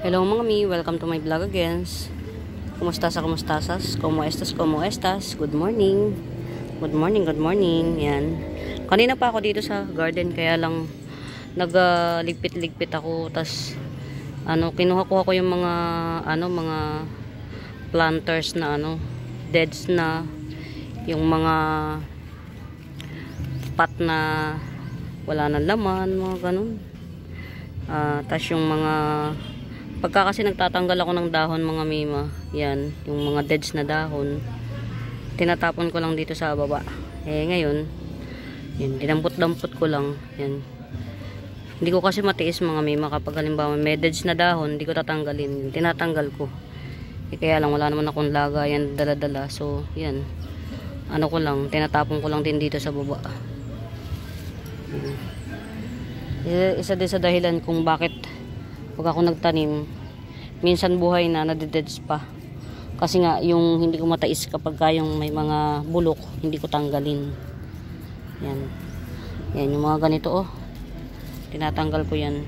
Hello mga mi, welcome to my vlog again. Kumusta sa kumustasas? Como estas? Good morning. Good morning. Yan. Kanina pa ako dito sa garden kaya lang nagligpit-ligpit ako tas kinuha ko yung mga mga planters na deads na yung mga pot na wala nang laman, mga ganun. Tas yung mga pagka kasi nagtatanggal ako ng dahon mga mima, yan, yung mga deads na dahon tinatapon ko lang dito sa baba. Ngayon yun, dinampot-dampot ko lang yan. Hindi ko kasi matiis mga mima kapag halimbawa may deads na dahon, hindi ko tatanggalin, tinatanggal ko. Kaya lang wala naman akong lagayan dala-dala, so yan, ko lang, tinatapon ko lang din dito sa baba. Isa din sa dahilan kung bakit pag ako nagtanim minsan buhay na nadededs pa, kasi nga yung hindi ko matais kapag yung may mga bulok hindi ko tanggalin. Yan yung mga ganito tinatanggal ko yan,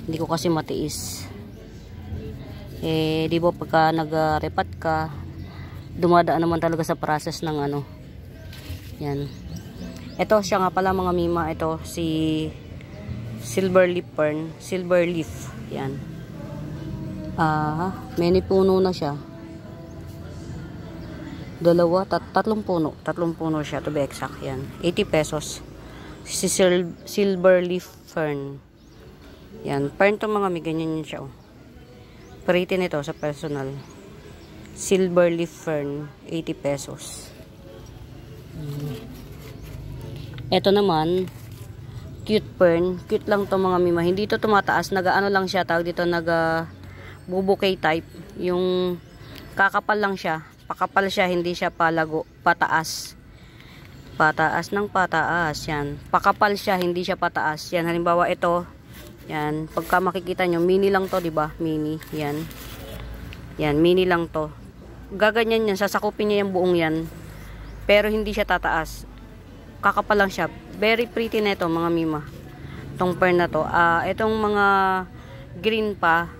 hindi ko kasi matiis. Di ba pagka nag-repat ka, dumadaan naman talaga sa process ng yan. Ito siya nga pala mga mima, ito si silver leaf fern, silver leaf. Yan. Many puno na siya. Tatlong puno siya to be exact. Yan. 80 pesos. Si silver leaf fern. Yan. Fern to mga mi, ganyan yun siya. Pretty nito sa personal. Silver leaf fern, 80 pesos. Ito naman cute fern, cute lang to mga mima, hindi to tumataas, lang siya, tawag dito bubukay type, yung kakapal lang siya, pakapal siya, hindi siya palago, pataas ng pataas, yan, pakapal siya, hindi siya pataas, yan, halimbawa ito, yan, pagka makikita nyo, mini lang to, diba, mini, yan, mini lang to, gaganyan yan, sasakupin niya yung buong yan, pero hindi siya tataas, kakapal lang siya. Very pretty na ito mga mima, itong fern na to. Itong mga green pa,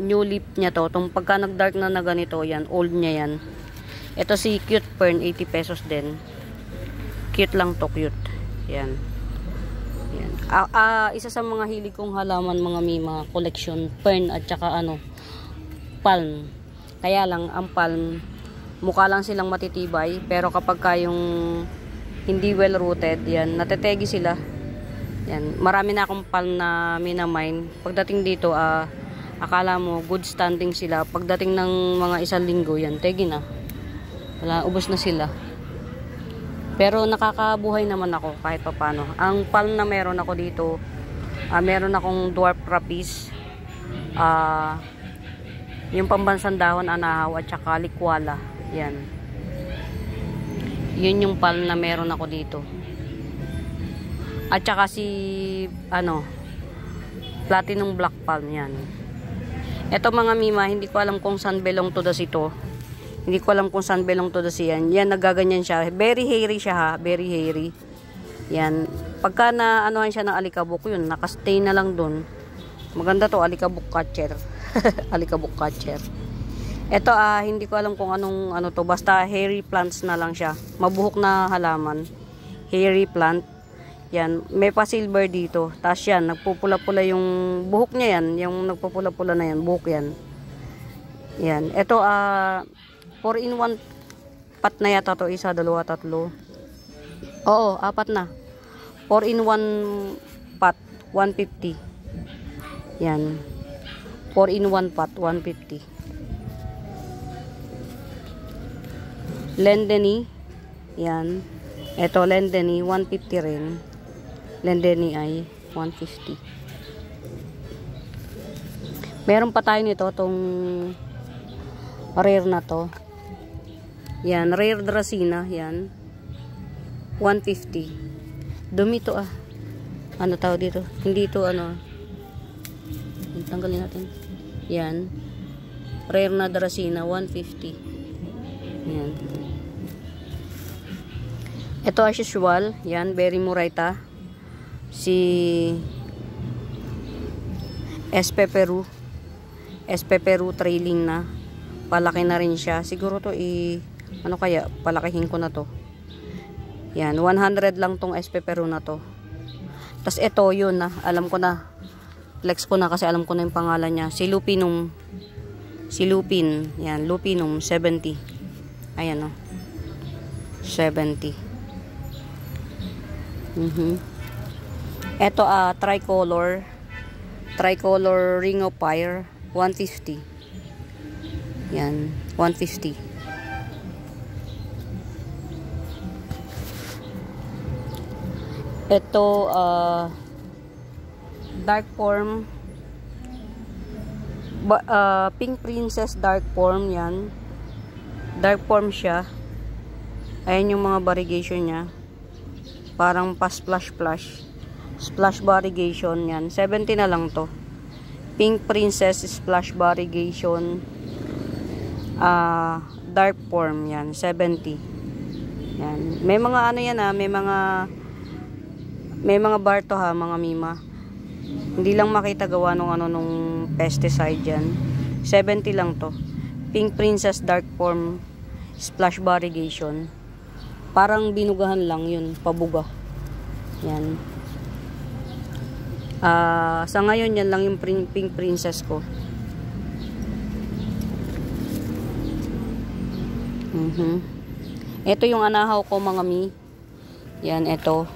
new leaf niya to, itong pagka nag dark na ganito, yan, old niya yan. Ito si cute fern, 80 pesos din. Cute lang to, cute. Yan. Isa sa mga hilig kong halaman mga mima, collection, fern at saka palm. Kaya lang ang palm, mukha lang silang matitibay, pero kapag yung hindi well rooted, yan, natetegi sila. Yan, marami na akong palm na minamine. Pagdating dito, akala mo good standing sila. Pagdating ng mga isang linggo, yan, tegi na. Wala, ubos na sila. Pero nakakabuhay naman ako kahit papano. Ang palm na meron ako dito, meron akong dwarf rapis, yung pambansang dahon anahaw at saka likwala. Yan. Yun yung palm na meron ako dito. At saka si platinum black palm, yan. Ito mga mima, hindi ko alam kung saan belong to das ito. Hindi ko alam kung saan belong to das yan. Yan, nagaganyan siya. Very hairy siya ha, very hairy. Yan. Pagka na siya ng alikabok, yun, nakastay na lang dun. Maganda to, alikabok catcher. Alikabok catcher. Ito hindi ko alam kung anong to, basta hairy plants na lang siya. Mabuhok na halaman. Hairy plant. Yan, may pa silver dito. Tapos yan, nagpupula-pula yung buhok niya yan, yung nagpupula-pula na yan, buhok yan. Yan, ito 4-in-1 pot na yata to, isa, dalawa, tatlo. Oo, 4 na. 4-in-1 pot, 150. Yan. 4-in-1 pot, 150. Lendeni, yan. Ito, Lendeni, 150 rin. Lendeni ay 150. Meron pa tayo nito, itong rare na to. Yan, rare Dracena, yan. 150. Dumi to tawag dito? Hindi to tanggalin natin. Yan. Rare na Dracena, 150. Yan. Ito as usual, yan, berry muraita. Si Espe Peru, SP Peru trailing na. Palaki na rin siya. Siguro to ano kaya, palakihin ko na to. Yan, 100 lang tong SP Peru na to. Tas ito, yun na. Alam ko na. Flex ko na kasi alam ko na yung pangalan niya. Si Lupinum. Si Lupin. Yan, Lupinum 70. Ayan o. 70. Ito, tricolor. Tricolor Ring of Fire. 150. Yan, 150. Ito, dark form. Pink Princess dark form yan. Dark form siya. Ayan yung mga variegation niya. Parang pa-splash splash variegation yan. 70 na lang to. Pink Princess splash variegation. Dark form yan. 70. Yan. May mga ano yan may mga bar to ha, mga mima. Hindi lang makita gawa nung pesticide yan. 70 lang to. Pink Princess dark form splash variegation. Parang binugahan lang yun, pabuga. Yan. Sa ngayon yan lang yung Pink Princess ko. Ito yung anahaw ko mga mi. Yan, ito.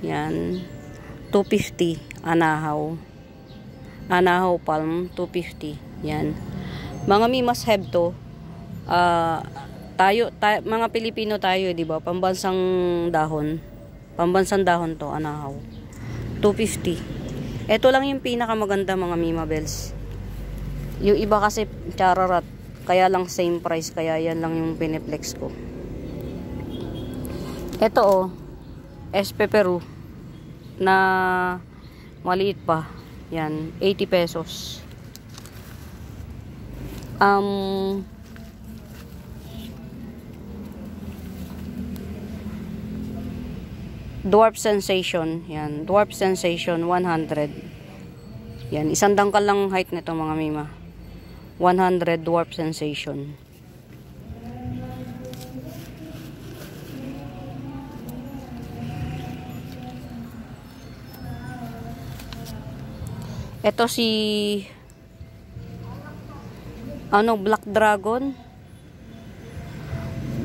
Yan. 250 anahaw. Anahaw palm 250. Yan. Mga mi must have to. Mga Pilipino tayo, di ba? Pambansang dahon. Pambansang dahon to, anahaw. 250. Ito lang yung pinakamaganda mga Mima Bells. Yung iba kasi chararat. Kaya lang same price. Kaya yan lang yung piniplex ko. Ito SP Peru. Na maliit pa. Yan. 80 pesos. Dwarf Sensation. Yan. Dwarf Sensation 100. Yan. Isang dangkal lang height nito mga mima. 100 Dwarf Sensation. Ito si Black Dragon.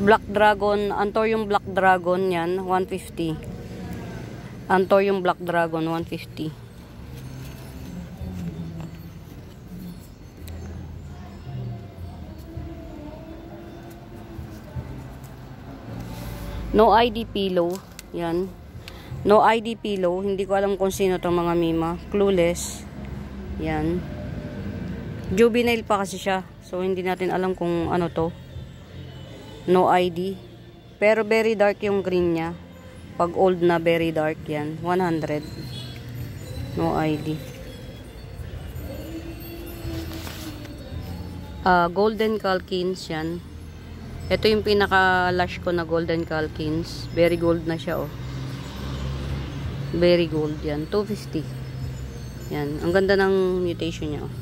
Black Dragon, Anthurium Black Dragon yan, 150. Anthurium Black Dragon 150. No ID pillow, yan. No ID pillow, hindi ko alam kung sino to mga mima. Clueless. Yan. Juvenile pa kasi siya. So hindi natin alam kung ano to. No ID. Pero very dark yung green niya. Pag old na very dark yan. 100. No ID. Golden Calkins yan. Ito yung pinaka-lush ko na Golden Calkins. Very gold na siya oh. Very gold yan. 250. Yan. Ang ganda ng mutation niya oh.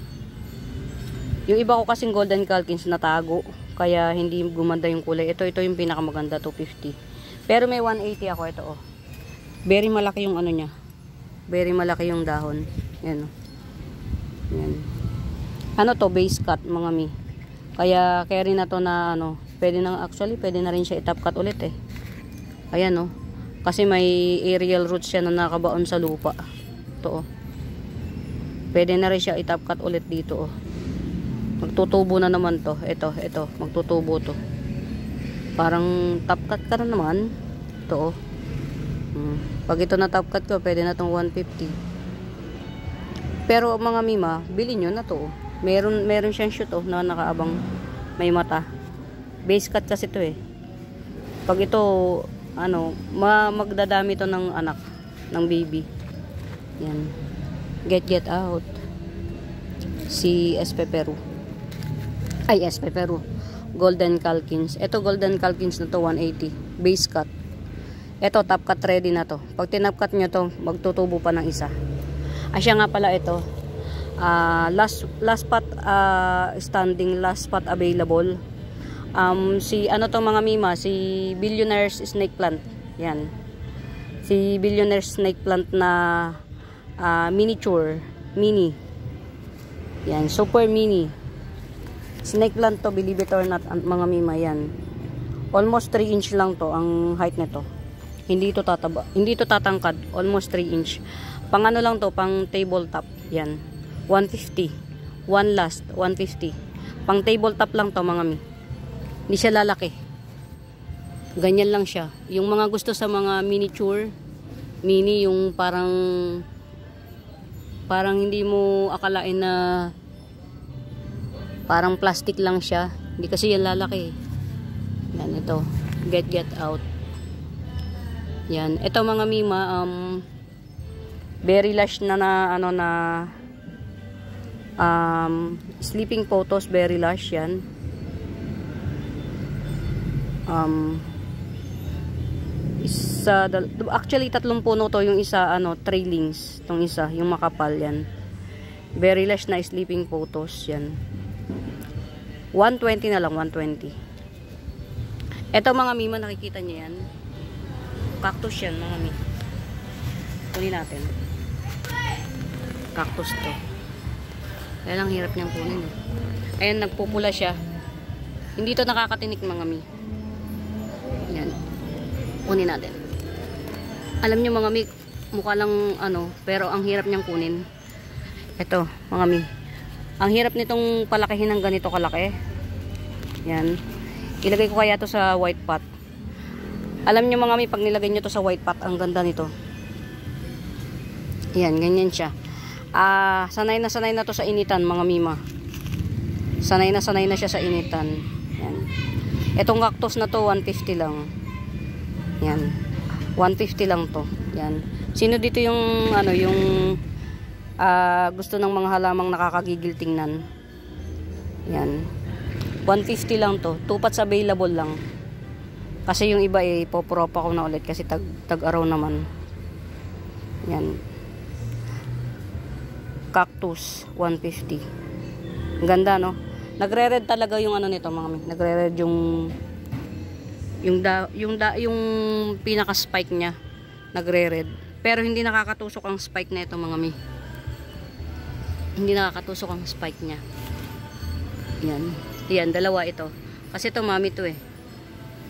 Yung iba ko kasing Golden Calkins natago. Kaya hindi gumanda yung kulay. Ito yung pinakamaganda. 250. Pero may 180 ako ito oh. Very malaki yung ano niya. Very malaki yung dahon. Yan oh. Yan. Ano to? Base cut mga mi. Kaya rin na to na ano. Pwede na rin siya i-top cut ulit eh. Ayan oh. Kasi may aerial roots siya na nakabaon sa lupa. Ito oh. Pwede na rin siya i-top cut ulit dito oh. Magtutubo na naman to. Ito. Magtutubo to. Parang top cut ka na naman. Ito oh. Pag ito na top cut ko, pwede na itong 150. Pero mga mima, bilhin nyo na to oh. Meron siyang shoot oh, na nakaabang may mata. Base cut kasi to eh. Pag ito, magdadami to ng anak, ng baby. Yan. Get out. Si SP Peru. Ay, SP Peru. Golden Calkins. Ito Golden Calkins na to 180. Base cut. Ito top cut ready na to. Pag tinop cut nyo to, magtutubo pa ng isa. Siya nga pala ito. last spot standing, last spot available. Si ano to mga mima, si Billionaire's Snake Plant. Yan. Si Billionaire's Snake Plant na miniature, mini. Yan, super mini. Snake plant to, believe it or not, mga mima. Yan. Almost 3 inch lang to ang height nito. Hindi to tataba, hindi to tatangkad. Almost 3 inch. Pang ano lang to, pang tabletop. Yan. 150. One last, 150. Pang tabletop lang to mga mi. Hindi siya lalaki. Ganyan lang siya. Yung mga gusto sa mga miniature, mini, yung parang hindi mo akalain na parang plastic lang siya. Hindi kasi yan lalaki. Yan, ito. Get out. Yan. Ito mga mima, very lush na ano na sleeping photos, very lush yan. Actually 3 puno to, yung isa ano trailings, tong isa yung makapal. Yan, very lush na sleeping photos. Yan, 120 na lang, 120. Eto mga mima, nakikita niyo yan, cactus yan mga mi. Kunin natin, cactus to. Kaya lang hirap niyang kunin eh. Ayan, nagpupula siya. Hindi to nakakatinik mga mi. Yan, kunin natin. Alam nyo mga mi, mukha lang ano, pero ang hirap niyang kunin. Ito mga mi, ang hirap nitong palakihin ng ganito kalaki. Yan, ilagay ko kaya to sa white pot. Alam nyo mga mi, pag nilagay nyo to sa white pot, ang ganda nito. Yan, ganyan siya. Sanay na to sa initan mga mima. Sanay na siya sa initan. Yan. Etong cactus na to 150 lang. Yan. 150 lang to. Yan. Sino dito yung ano, yung gusto ng mga halamang nakakagigil tingnan? Yan. 150 lang to. 2 pots available lang. Kasi yung iba eh popropa ko na ulit kasi tag-araw naman. Yan. Cactus 150. Ganda no? Nagre-red talaga yung ano nito mga mi. Nagre-red yung pinaka-spike niya. Nagre-red. Pero hindi nakakatusok ang spike na ito mga mi. Hindi nakakatusok ang spike niya. Yan. Yan, dalawa ito. Kasi ito mami to eh.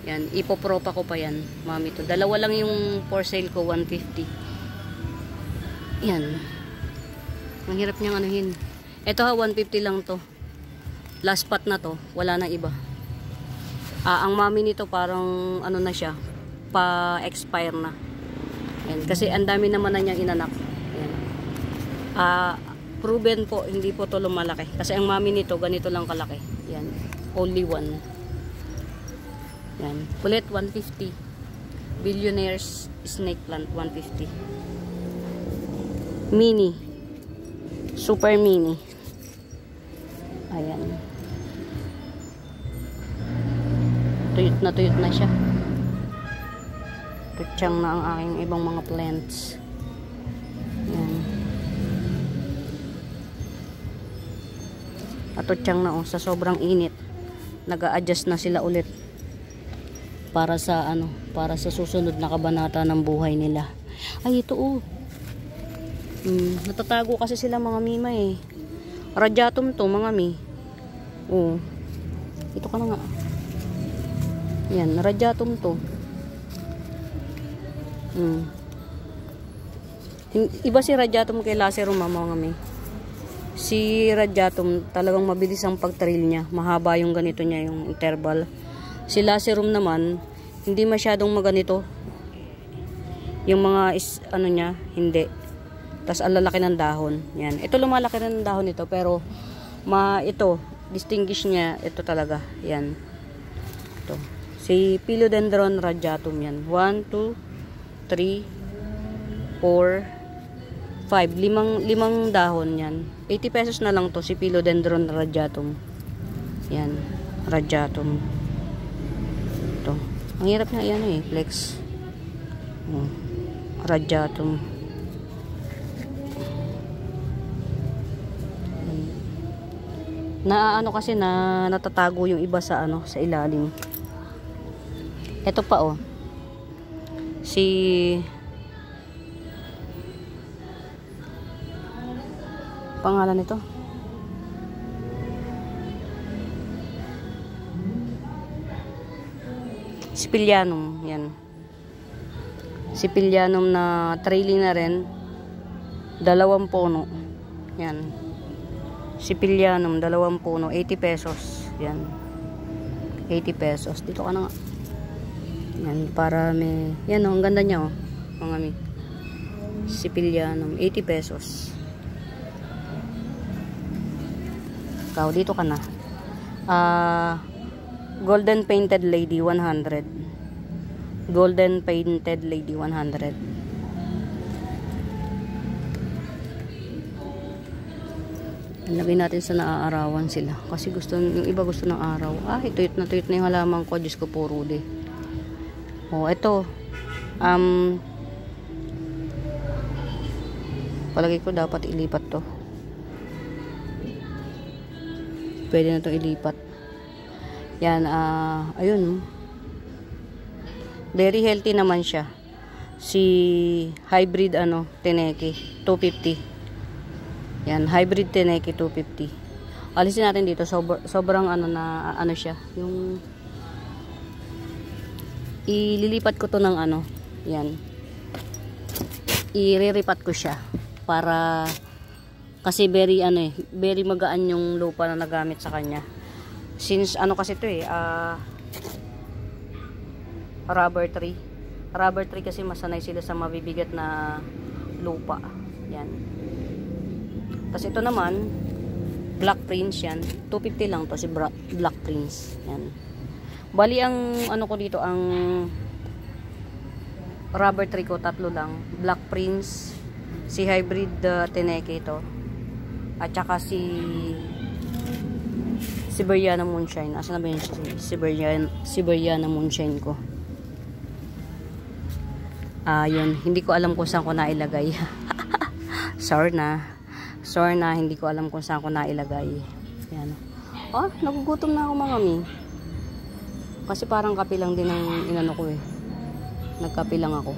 Yan, ipopropa ko pa yan. Mami to. Dalawa lang yung for sale ko, 150. Yan. Ang hirap niyang anuhin. Ito ha, 150 lang to. Last spot na to. Wala nang iba. Ang mami nito parang ano na siya. Pa-expire na. Yan. Kasi ang dami naman na niyang inanak. Yan. Proven po, hindi po to lumalaki. Kasi ang mami nito, ganito lang kalaki. Yan. Only one. Yan. Ulit, 150. Billionaire's Snake Plant, 150. Mini. Super mini. Ayan. Tuyot na siya. Tutsang na ang aking ibang mga plants. Ayan. At tutsang na oh, sa sobrang init. Nag-a-adjust na sila ulit. Para sa ano, para sa susunod na kabanata ng buhay nila. Ay, ito oh. Natatago kasi sila mga mima eh. Radiatum to mga mi. Oh. Ito ka na nga. Yan, radiatum to. Iba si radiatum kay lacerum mga mi. Si radiatum talagang mabilis ang pag-trail niya. Mahaba yung ganito niya, yung interval. Si lacerum naman hindi masyadong maganito. Yung mga ano niya, hindi. Tas ang lalaki ng dahon. Yan. Ito lumalaki rin ng dahon nito pero ito distinguish niya ito talaga. Yan. Ito. Si Philodendron radiatum yan. 1 2 3 4 5 limang dahon yan. 80 pesos na lang to si Philodendron radiatum. Yan. Radiatum. Ito. Ang hirap na yan eh, flex. Radiatum. Na ano kasi na natatago yung iba sa ano, sa ilalim. Ito pa oh. Si pangalan nito. Sipilianum, yan. Sipilianum na trailing na rin. 2 puno. Yan. Sipilianum, 2 puno, 80 pesos. Yan. 80 pesos. Dito ka na nga. Yan, para may... Yan oh, ang ganda niya oh. Mga mi. Sipilianum, 80 pesos. Ikaw, dito ka na. Golden Painted Lady, 100. Golden Painted Lady, 100. Ilagay natin sa naaarawan sila. Kasi gusto, yung iba gusto ng araw. Tuyot na yung halaman ko. Diyos ko po, Rudy. Oh, ito. Palagay ko dapat ilipat to. Pwede na to ilipat. Yan, ayun. Very healthy naman siya. Si hybrid Teneke, 250. Yan, hybrid Teneke 250. Alisin natin dito, sobrang siya. Yung ililipat ko to ng yan. Iriripat ko siya para kasi very very magaan yung lupa na nagamit sa kanya. Since kasi to rubber tree. Rubber tree kasi masanay sila sa mabibigat na lupa. Yan. Tapos ito naman Black Prince yan. 250 lang to si Black Prince. Yan. Bali ang ko dito ang rubber tree ko 3 lang. Black Prince, si hybrid Teneke ito. At saka si Siberiana Moonshine. Asan na ba yun Siberiana Moonshine ko? Yun. Hindi ko alam kung saan ko nailagay. Sorry na. Hindi ko alam kung saan ko nailagay. Yan. Nagugutom na ako mga mi. Kasi parang kape lang din ang inano ko eh. Nagkape lang ako.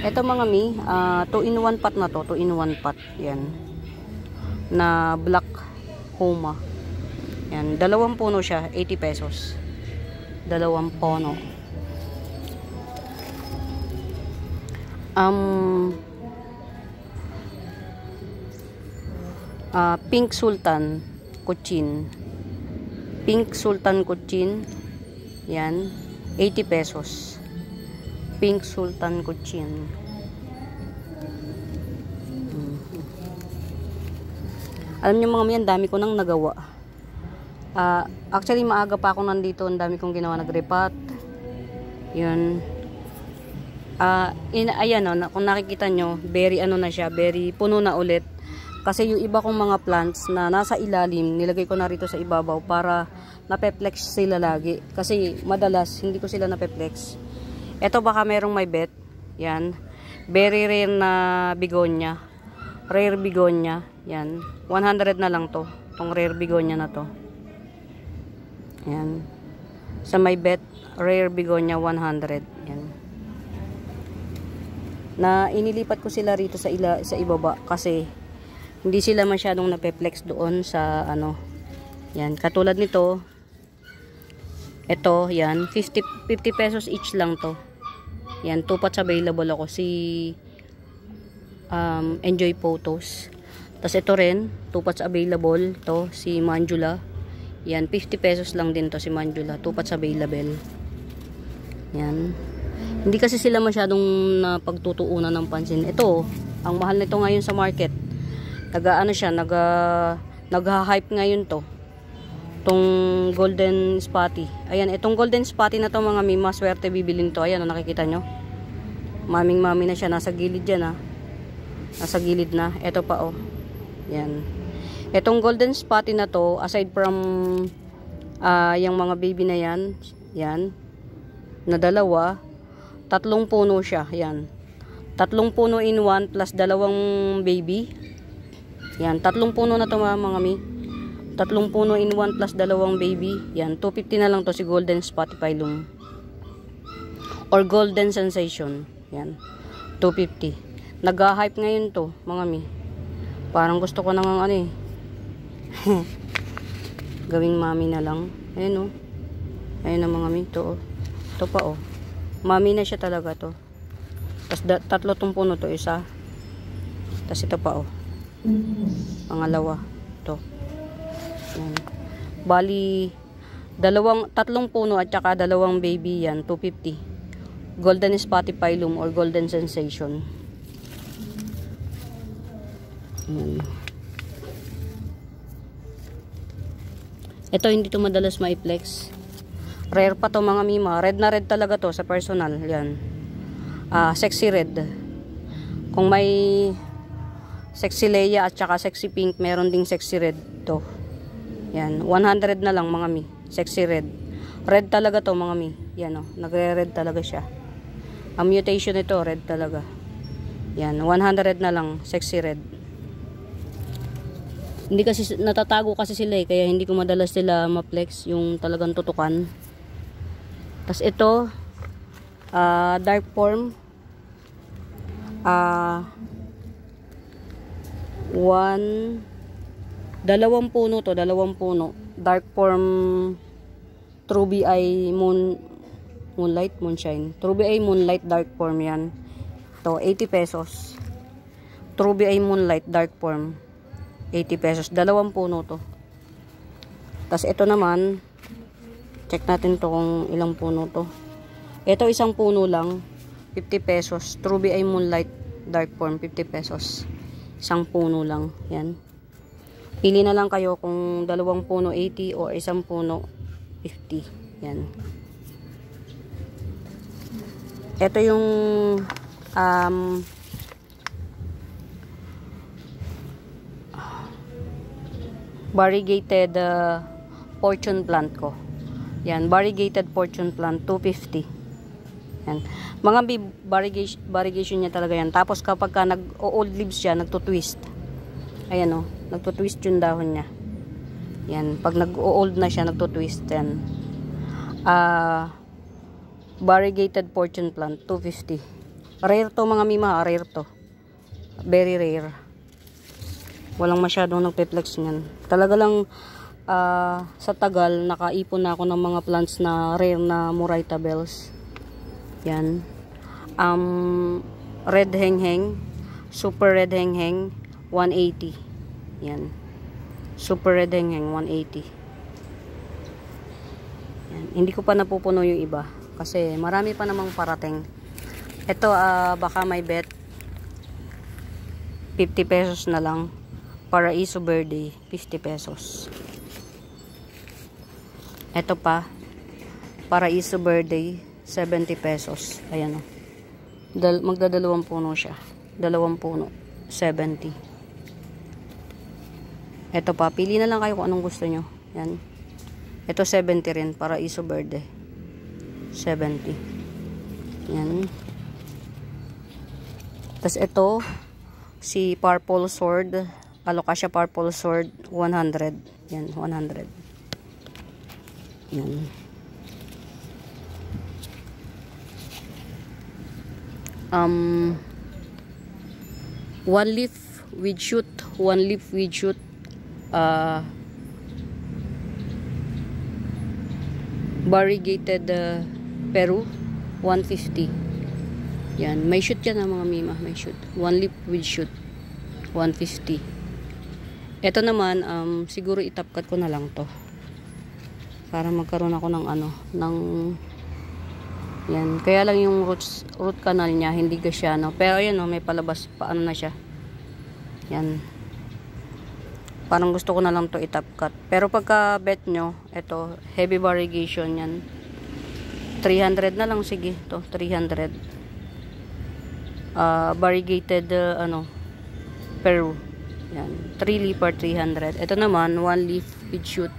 Ito mga mi, 2-in-1 pot na to. 2-in-1 pot. Yan. Na black Homa. Yan. 2 puno siya. 80 pesos. 2 puno. Pink Sultan Kuchin. Pink Sultan Kuchin. Yan. 80 pesos. Pink Sultan Kuchin. Alam niyo mga miyan, dami ko nang nagawa. Actually, maaga pa ako nandito. Ang dami kong ginawa. Nagrepat. Yun. Ayan kung nakikita nyo, very na siya. Very puno na ulit. Kasi yung iba kong mga plants na nasa ilalim, nilagay ko na rito sa ibabaw para napeplex sila lagi. Kasi madalas, hindi ko sila napeplex. Ito baka merong may bet. Yan. Very rare na begonia. Rare begonia. Yan. 100 na lang to. Itong rare begonia na to. Yan. Sa may bet, rare begonia 100. Yan. Na inilipat ko sila rito sa ibaba kasi hindi sila masyadong napeplex doon sa yan, katulad nito ito, yan, 50 pesos each lang to. Yan, 2 pots available ako. Si Enjoy Photos. Tapos ito rin 2 pots available to, si Manjula. Yan, 50 pesos lang din to si Manjula. 2 pots available. Yan. Hindi kasi sila masyadong napagtutuunan ng pansin. Ito, ang mahal nito ngayon sa market. Nagha-hype ngayon to. Itong Golden Spotty. Ayan, itong Golden Spotty na to mga mi, maswerte bibilin to. Ayan, nakikita nyo. Maming-mami na siya. Nasa gilid yan Nasa gilid na. Ito pa Yan. Itong Golden Spotty na to, aside from yung mga baby na yan, na 2, 3 puno siya. Yan. 3 puno in 1 plus 2 baby. Yan. 3 puno na to mga mi. Tatlong puno in 1 plus dalawang baby. Yan, 250 na lang to si Golden Spatifilum. Or Golden Sensation. Yan, 250. Nag-hype ngayon to, mga mi. Parang gusto ko nang ano eh. Gawing mami na lang. Ayun oh. Ayun ang mga mi. Ito oh. Ito pa oh. Mami na siya talaga to. Tapos tatlo tong puno to. Isa. Tapos ito pa oh. Pangalawa. Ito. Yan. Bali, tatlong puno at saka dalawang baby yan. 250. Golden Spatifilum or Golden Sensation. Yan. Ito hindi to madalas ma-flex. Rare pa to mga mima. Red na red talaga to sa personal. Yan. Sexy red. Kung may sexy Leia at saka sexy pink, meron ding sexy red to. Yan. 100 na lang mga mi. Sexy red. Red talaga to mga mi. Yan o. Nagre-red talaga siya. Ang mutation ito, red talaga. Yan. 100 na lang. Sexy red. Hindi kasi natatago kasi sila eh, kaya hindi ko madalas sila ma-flex yung talagang tutukan. Tapos ito dark form, dalawang puno dark form True BI Moonshine. True BI Moonlight dark form yan. To 80 pesos. True BI Moonlight dark form 80 pesos. Dalawang puno to. Tapos ito naman, check natin to kung ilang puno to. Ito isang puno lang, 50 pesos. True BI Moonlight dark form, 50 pesos. Isang puno lang. Yan. Pili na lang kayo kung dalawang puno 80 o isang puno 50. Yan. Ito yung variegated fortune plant ko. Yan, variegated fortune plant 250. Yan. Mga variegation niya talaga yan. Tapos kapag ka nag-old leaves siya, nagtutwist. Ayan oh, nagtutwist yung dahon niya. Yan, pag nag-old na siya, nagtutwist yan. Variegated fortune plant 250. Rare to mga mima, rare to. Very rare. Walang masyadong nagpe-flex niyan. Talaga lang sa tagal nakaipon na ako ng mga plants na rare na Moraita bells. Yan. Red hengheng, super red hengheng 180. Yan. Super red hengheng 180. Yan. Hindi ko pa napupuno yung iba kasi marami pa namang parating. Ito baka may bet 50 pesos na lang. Paraiso Verde 50 pesos. Ito pa Paraiso Verde 70 pesos. Ayan o. Magdadalawang puno siya. Dalawang puno 70. Ito pa, pili na lang kayo kung anong gusto nyo. Yan. Ito 70 rin, Paraiso Verde 70. Yan. Tapos ito si Purple Sword, Alocasia Purple Sword 100. Yan, 100. Yan. One leaf with shoot, variegated Peru 150. Yan, may shoot yan mga mima, may shoot. One leaf with shoot 150. Ito naman, siguro itapkat ko na lang to. Para magkaroon ako ng yan. Kaya lang yung root canal niya, hindi gasyano. Pero ayan may palabas pa, na siya. Yan. Parang gusto ko na lang to itapkat. Pero pagka bet nyo, ito, heavy variegation yan. 300 na lang, sige. To 300. Variegated, Peru. Yan. 3 leaf per 300. Ito naman, 1 leaf with shoot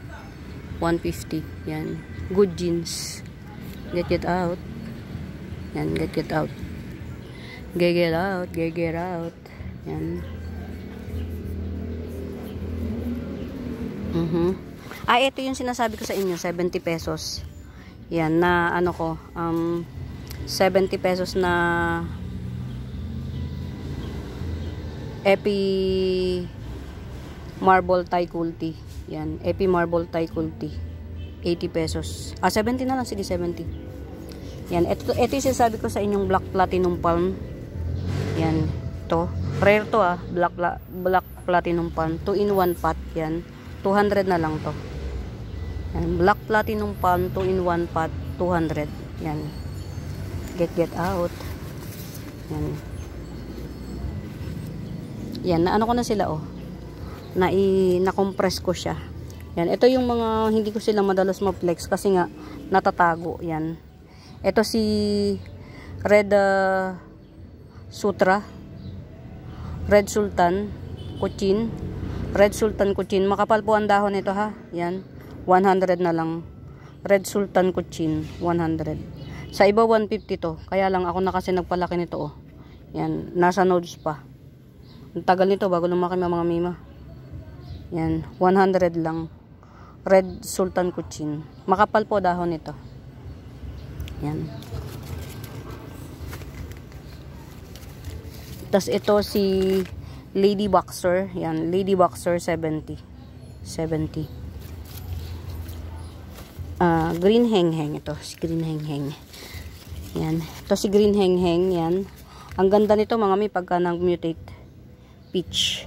150. Yan. Good genes. Get out. Yan. Get out. Get out. Yan. Ito yung sinasabi ko sa inyo, 70 pesos. Yan, na ano ko, 70 pesos na Epi Marble Thai Kulti. Yan, Epi Marble Thai Kulti. 80 pesos. 70 na lang, sige 70. Yan, ito yung sinasabi ko sa inyong Black Platinum Palm. Yan, to. Rare to Black Platinum Palm. 2-in-1 pot, yan. 200 na lang to. Yan, Black Platinum Palm 2-in-1 pot, 200. Yan. Get out. Yan. Yan, naano ko na sila na-compress ko siya. Yan, ito yung mga hindi ko sila madalas ma-flex kasi nga natatago. Yan. Ito si Red Sutra, Red Sultan Cochin, Red Sultan Cochin. Makapal po ang dahon nito ha. Yan, 100 na lang. Red Sultan Cochin, 100. Sa iba 150 to. Kaya lang ako na kasi nagpalaki nito Yan, nasa nodes pa. Ang tagal nito bago lumaki mga mima. Yan, 100 lang. Red Sultan Cochin. Makapal po dahon nito. Yan. Tas ito si Lady Boxer. Yan, Lady Boxer 70. Green Heng-Heng. Ito, si Green Heng-Heng. Yan. Ito si Green Heng-Heng. Yan. Ang ganda nito mga mi pagka nag-mutate. Peach.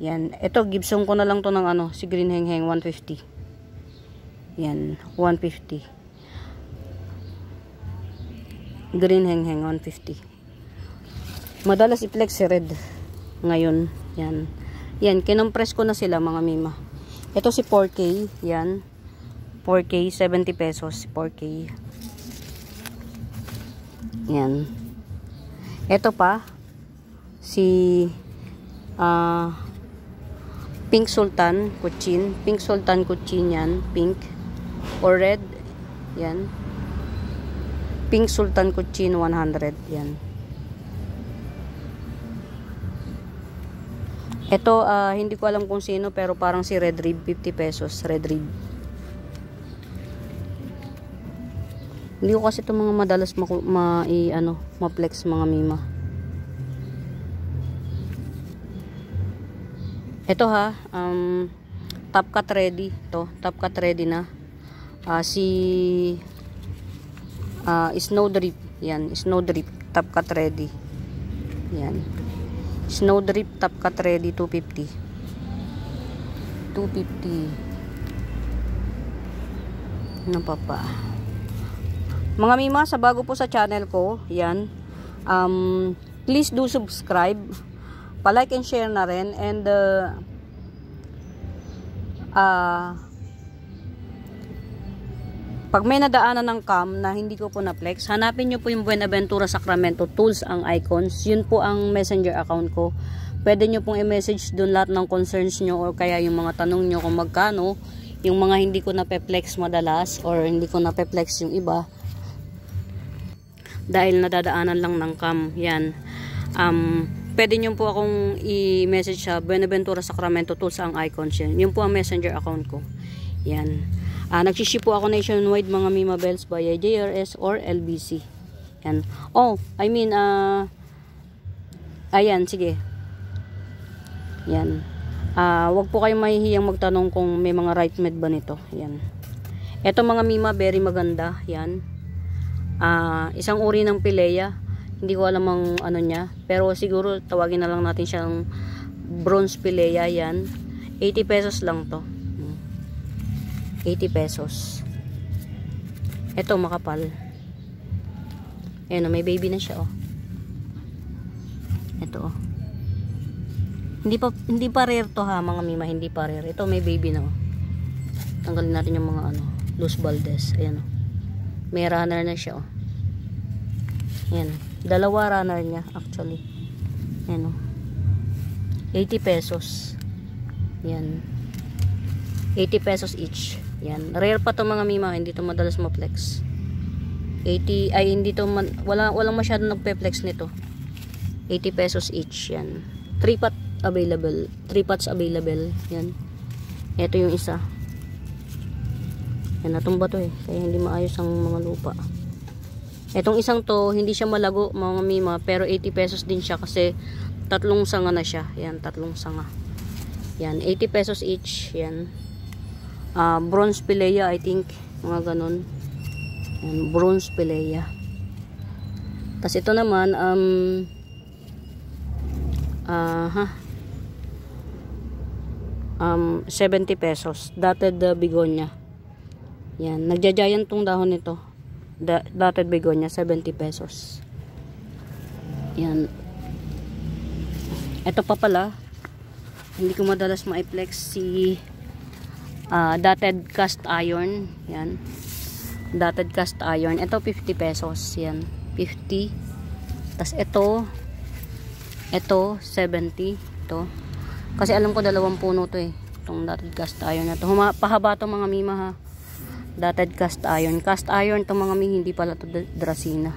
Yan. Ito, Gibson ko na lang to ng si Green Heng-Heng 150. Yan. 150. Green Heng-Heng 150. Madalas i-flex si Red. Ngayon. Yan. Yan. Kinompress ko na sila mga mima. Ito si 4K. Yan. 4K. 70 pesos. 4K. Yan. Ito pa. Si Pink Sultan Cochin. Pink Sultan Cochin yan. Pink. Or red. Yan. Pink Sultan Cochin 100. Yan. Ito, hindi ko alam kung sino pero parang si Red Rib. 50 pesos. Red Rib. Hindi ko kasi ito mga madalas ma-flex mga mima. Ito ha, top cut ready. Ito, top cut ready na. Snow Drip. Yan, Snow Drip, top cut ready. Yan. Snow Drip, top cut ready, 250. 250. Ano pa pa? Mga mima, sa bago po sa channel ko, yan. Please do subscribe. Pa-like and share na rin. And pag may nadaanan ng cam na hindi ko po na-flex, hanapin nyo po yung Buenaventura Sacramento Tools ang icons. Yun po ang messenger account ko. Pwede nyo pong i-message doon lahat ng concerns nyo or kaya yung mga tanong nyo kung magkano. Yung mga hindi ko na-flex madalas or hindi ko na-flex yung iba. Dahil nadadaanan lang ng cam. Yan. Pwede nyo po akong i-message sa Buenaventura Sacramento Tools ang icons yan. Yun po ang messenger account ko. Yan. Nagsiship po ako nationwide mga Mima Bells via JRS or LBC. Yan. Ayan, sige. Yan. Wag po kayong mahihiyang magtanong kung may mga right med ba nito. Yan. Ito mga Mima, very maganda. Yan. Isang uri ng Pilea. Hindi ko alam ang ano niya. Pero siguro tawagin na lang natin siyang bronze Pilea. Yan. 80 pesos lang to. 80 pesos. Ito makapal. Ayan o, may baby na siya Ito Hindi pa rare to ha mga Mima. Hindi pa rare. Ito may baby na Tanggalin natin yung mga loose Valdez. Ayan may runner na siya Ayan. Dalawa runner niya actually. Ayan 80 pesos. Ayan. 80 pesos each. Yan. Rare pa to mga Mima. Hindi to madalas ma-flex. 80, ay hindi to, walang masyadong nagpe-flex nito. 80 pesos each. Yan. 3 pot available. 3 pots available. Yan. Ito yung isa. Yan, natumba to eh. Kaya hindi maayos ang mga lupa. Etong isang to, hindi siya malago mga mima. Pero 80 pesos din siya kasi tatlong sanga na siya. Yan, tatlong sanga. Yan, 80 pesos each. Yan. Bronze pilea, I think. Mga ganun. Yan, bronze pilea. Tapos ito naman, 70 pesos. Dotted begonia. Yan, nagja-giant tong dahon nito. Dotted begonia, 70 pesos. Yan. Ito pa pala, hindi ko madalas ma-flex si dotted cast iron. Yan. Dotted cast iron. Ito 50 pesos. Yan. 50. Tas ito 70. Ito. Kasi alam ko dalawang puno to eh. Itong dotted cast iron na to. Pahaba to mga mima ha. Dotted cast iron. Cast iron to mga mima, hindi pala to Dracaena.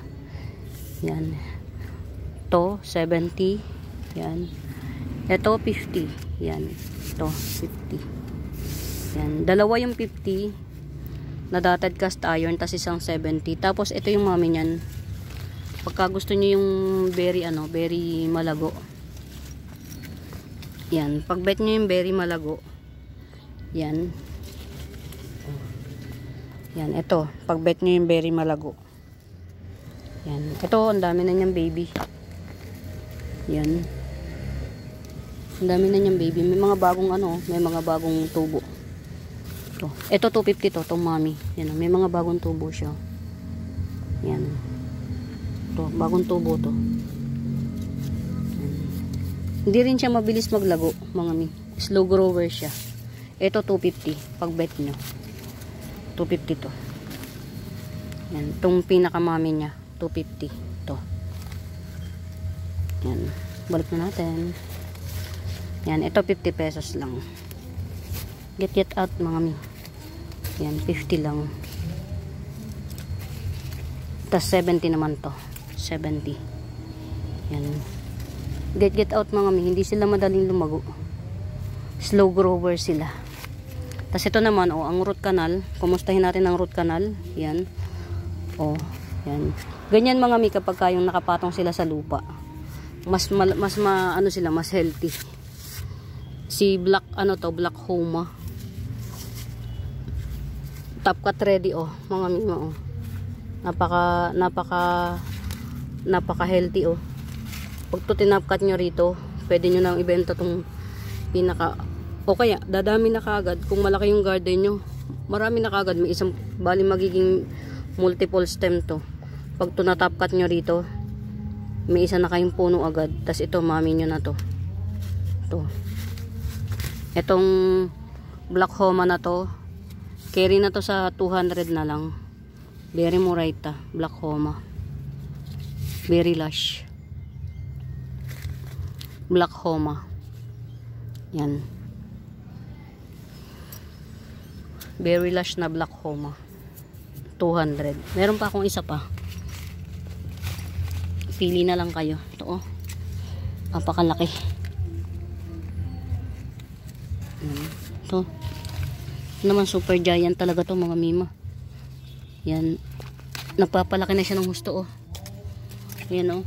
Yan. Ito 70. Yan. Ito 50. Yan. Ito 50. Yan. Dalawa yung 50 na dotted cast iron, tas isang 70. Tapos ito yung mami niyan. Pagka gusto niyo yung very malago. Yan, pag bet niyo yung very malago. Yan. Yan, ito, pag bet niyo yung very malago. Yan. Ito, ang dami na niyang baby. Yan. Ang dami na niyang baby. May mga bagong may mga bagong tubo. Ito 250 to, itong mami. Yan, may mga bagong tubo siya. Yan. Ito, bagong tubo to. Yan. Hindi rin siya mabilis maglago, mga mi. Slow grower siya. Ito 250, pag bet nyo. 250 to. Yan, itong pinakamami niya, 250 to. Yan, balik na natin. Yan, ito 50 pesos lang. Get out mga mi. Yan, 50 lang. Tas 70 naman to. 70. Yan. Get out mga mi. Hindi sila madaling lumago. Slow grower sila. Tas ito naman, ang root canal. Kumustahin natin ang root canal. Yan. Yan. Ganyan mga mi kapag kayong nakapatong sila sa lupa. Mas healthy. Si black, black homa. Top cut ready mga mima napaka healthy pag to tinapkat nyo rito, pwede nyo nang ibenta tong pinaka kaya dadami na kagad. Kung malaki yung garden nyo, marami na kagad, may isang bali magiging multiple stem to. Pag to natapkat nyo rito, may isa na kayong puno agad. Tas ito mami nyo na to. Etong black homa na to, carry na to sa 200 na lang. Very muraita, black homa. Very lush. Black homa. Yan. Very lush na black homa. 200. Meron pa akong isa pa. Pili na lang kayo. Ito napakalaki. Ito naman super giant talaga to mga mima. Yan, nagpapalaki na siya ng husto yan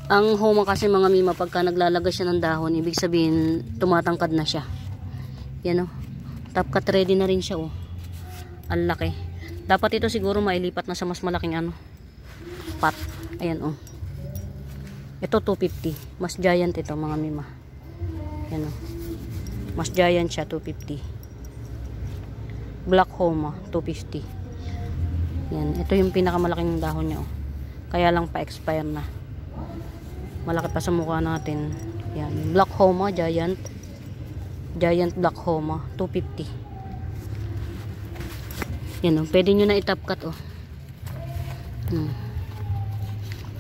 ang homa kasi mga mima, pagka naglalagas siya ng dahon, ibig sabihin tumatangkad na siya. Yan top cut ready na rin siya ang laki. Dapat ito siguro mailipat na sa mas malaking pot. Ayan ito 250, mas giant ito mga mima. Yan mas giant siya, 250. Black homa 250. Yan, ito yung pinakamalaking dahon niya kaya lang pa-expire na. Malaki pa sa mukha natin. Yan, black homa giant black homa 250. Yan pwede nyo na i-top cut o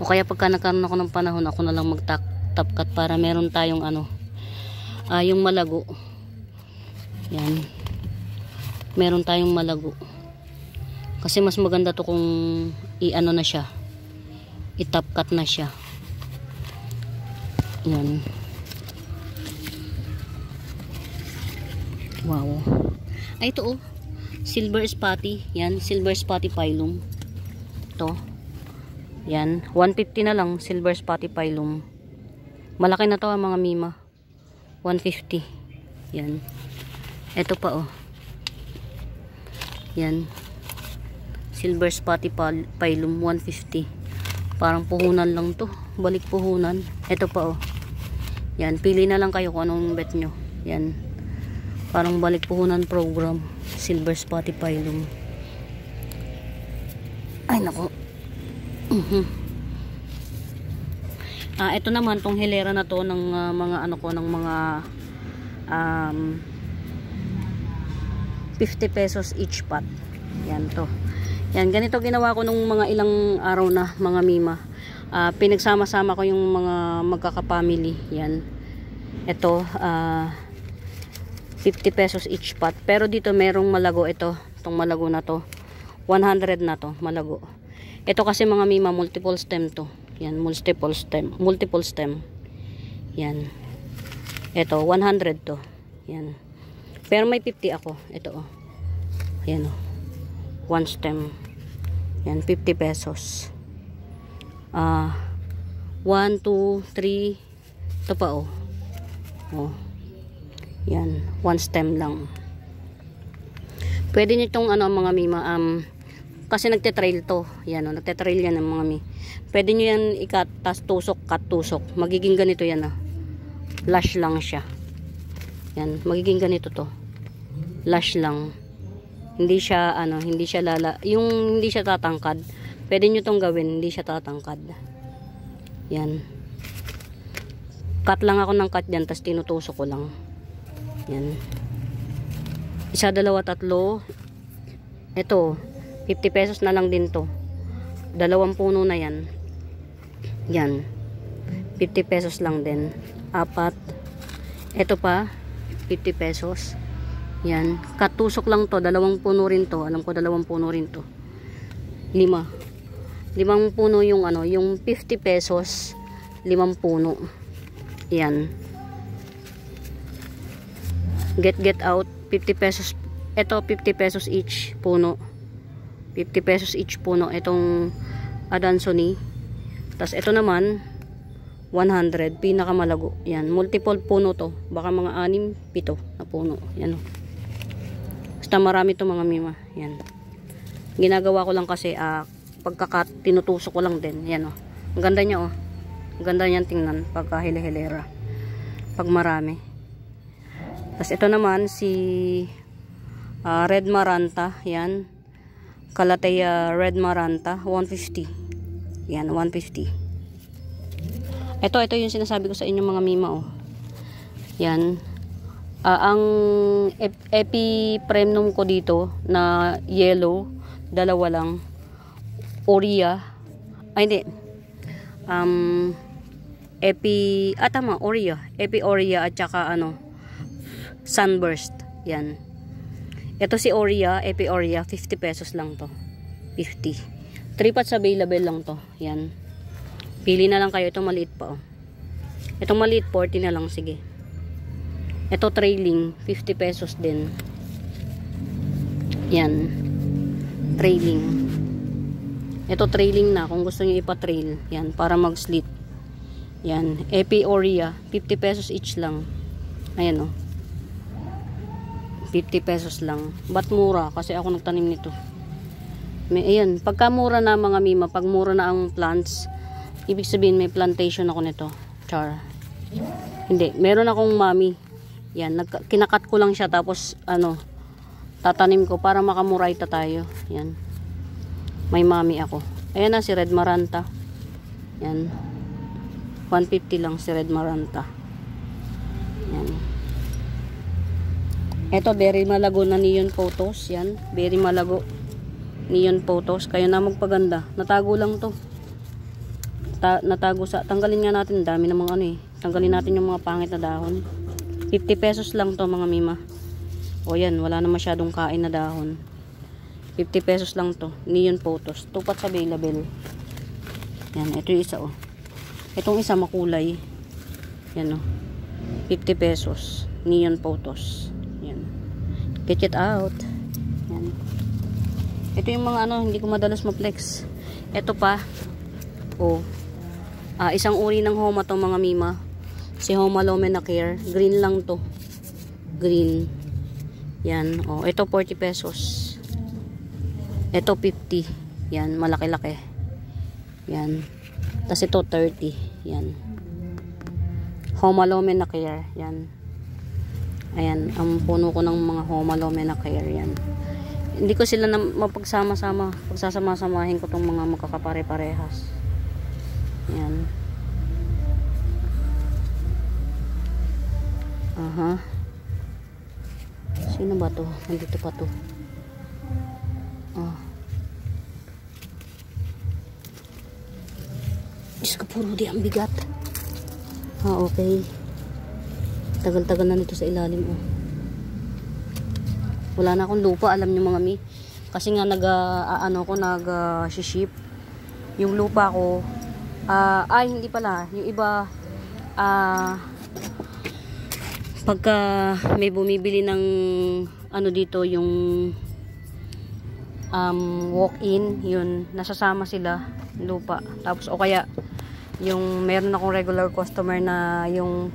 kaya pagka nagkaroon ako ng panahon, ako na lang mag-top cut para meron tayong yung malago. Yan, meron tayong malago kasi mas maganda to kung na siya, i-top cut na siya. Yan, wow. Ay, ito oh. Silver spotty. Yan, silver spotty pilum. Ito. Yan, 150 na lang, silver spotty pilum. Malaki na to mga mima. 150. Yan. Ito pa oh. Yan. Silver spotty pilum 150. Parang puhunan lang to. Balik puhunan. Ito pa oh. Yan, pili na lang kayo kung anong bet nyo. Yan. Parang balik puhunan program. Silver spotty pilum. Ay nako. Ito naman tong hilera na to ng mga ano ko ng mga 50 pesos each pot. Yan to. Yan, ganito ginawa ko nung mga ilang araw na mga mima. Pinagsama-sama ko yung mga magkakapamily. Yan. Ito, 50 pesos each pot. Pero dito merong malago ito. Itong malago na to. 100 na to, malago. Ito kasi mga mima, multiple stem to. Yan, multiple stem. Multiple stem. Yan. Ito, 100 to. Yan. Pero may 50 ako. Ito oh. Yan oh. One stem. Yan, 50 pesos. 1, 2, 3. Ito pa oh. Oh. Yan, one stem lang. Pwede nyo itong ano mga mima, kasi nagte-trail to. Yan oh, nagte-trail yan ng mga mi. Pwede nyo yan ikat, tas tusok, cut tusok. Magiging ganito yan ah. Lash lang siya. Yan, magiging ganito to. Lash lang. Hindi siya ano, hindi siya yung hindi siya tatangkad. Pwede nyo tong gawin, hindi siya tatangkad. Yan. Cut lang ako ng cut diyan, tas tinutusok ko lang. Yan. Isa, dalawa, tatlo. Ito, 50 pesos na lang din to. 2 puno na yan. Yan. 50 pesos lang din. 4. Ito pa, 50 pesos. Yan. Katusok lang to. 2 puno rin to. Alam ko 2 puno rin to. 5. 5 puno yung ano, yung 50 pesos, 5 puno. Yan. Get out, 50 pesos. Ito, 50 pesos each puno. 50 pesos each puno. Itong Adansoni. Tapos ito naman, 100. Pinakamalago. Yan. Multiple puno to. Baka mga 6, 7 na puno. Yan. Basta marami to mga mima. Yan. Ginagawa ko lang kasi, pagkakat, tinutusok ko lang din. Yan o. Ang ganda niya o. Ang ganda niyan tingnan pagka hilera. Pag marami. Tapos ito naman si Red Maranta. Yan. Calathea Red Maranta. 150. Yan. 150. Ito yung sinasabi ko sa inyo mga mima oh. Yan. Ang epipremnum ko dito na yellow, 2 lang. Oria. Ay hindi. Tama, Oria. Epi Oria at saka ano, Sunburst. Yan. Ito si Oria, Epi Oria, 50 pesos lang to. 50. 3 pots available lang to. Yan. Pili na lang kayo. Ito maliit pa oh. Itong maliit 40 na lang, sige. Ito trailing, 50 pesos din. Yan. Trailing. Ito trailing na kung gusto niyo ipa-trail. Yan, para mag-slit. Yan, Epi Oria, 50 pesos each lang. Ayan oh. 50 pesos lang. Ba't mura? Kasi ako nagtanim nito. Ayan, pagka mura na mga mima, pag mura na ang plants, ibig sabihin may plantation ako nito. Char. Hindi, meron akong mami. Yan, kinakat ko lang siya tapos ano, tatanim ko para makamurayta tayo. Yan. May mami ako. Ayan na si Red Maranta. Yan. 150 lang si Red Maranta. Yan. Ito, very malago na neon photos. Yan. Very malago. Neon photos. Kayo na magpaganda. Natago lang to. Natago sa... Tanggalin nga natin. Dami namang ano eh. Tanggalin natin yung mga pangit na dahon. 50 pesos lang to mga mima. O yan. Wala na masyadong kain na dahon. 50 pesos lang to. Neon photos. 2 pots available. Yan. Ito yung isa oh. Itong isa makulay. Yan oh. 50 pesos. Neon photos. Yan. Check it out. Yan. Ito yung mga ano, hindi ko madalas ma-flex. Ito pa. Oh. Isang uri ng Homa tong mga mima. Si Homa Lumenacare. Green lang to. Green. Yan. Oh, ito 40 pesos. Ito 50. Yan, malaki-laki. Yan. Tapos ito 30. Yan. Homa Lumenacare. Yan. Ayan, ang puno ko ng mga Homa Lumenacare. Yan. Hindi ko sila mapagsama-sama. Pagsasama-samahin ko tong mga magkakapare-parehas. Yan. Aha. Sino ba to? Nandito pa to. Diyos ko, puro di ang bigat. Okay. Tagal-tagal na nito sa ilalim. Wala na akong lupa, alam nyo mga mi. Kasi nga nag-ship. Yung lupa ko, hindi pala. Yung iba, pagka may bumibili ng ano dito, yung walk-in, yun, nasasama sila lupa. Tapos o kaya yung meron akong regular customer na yung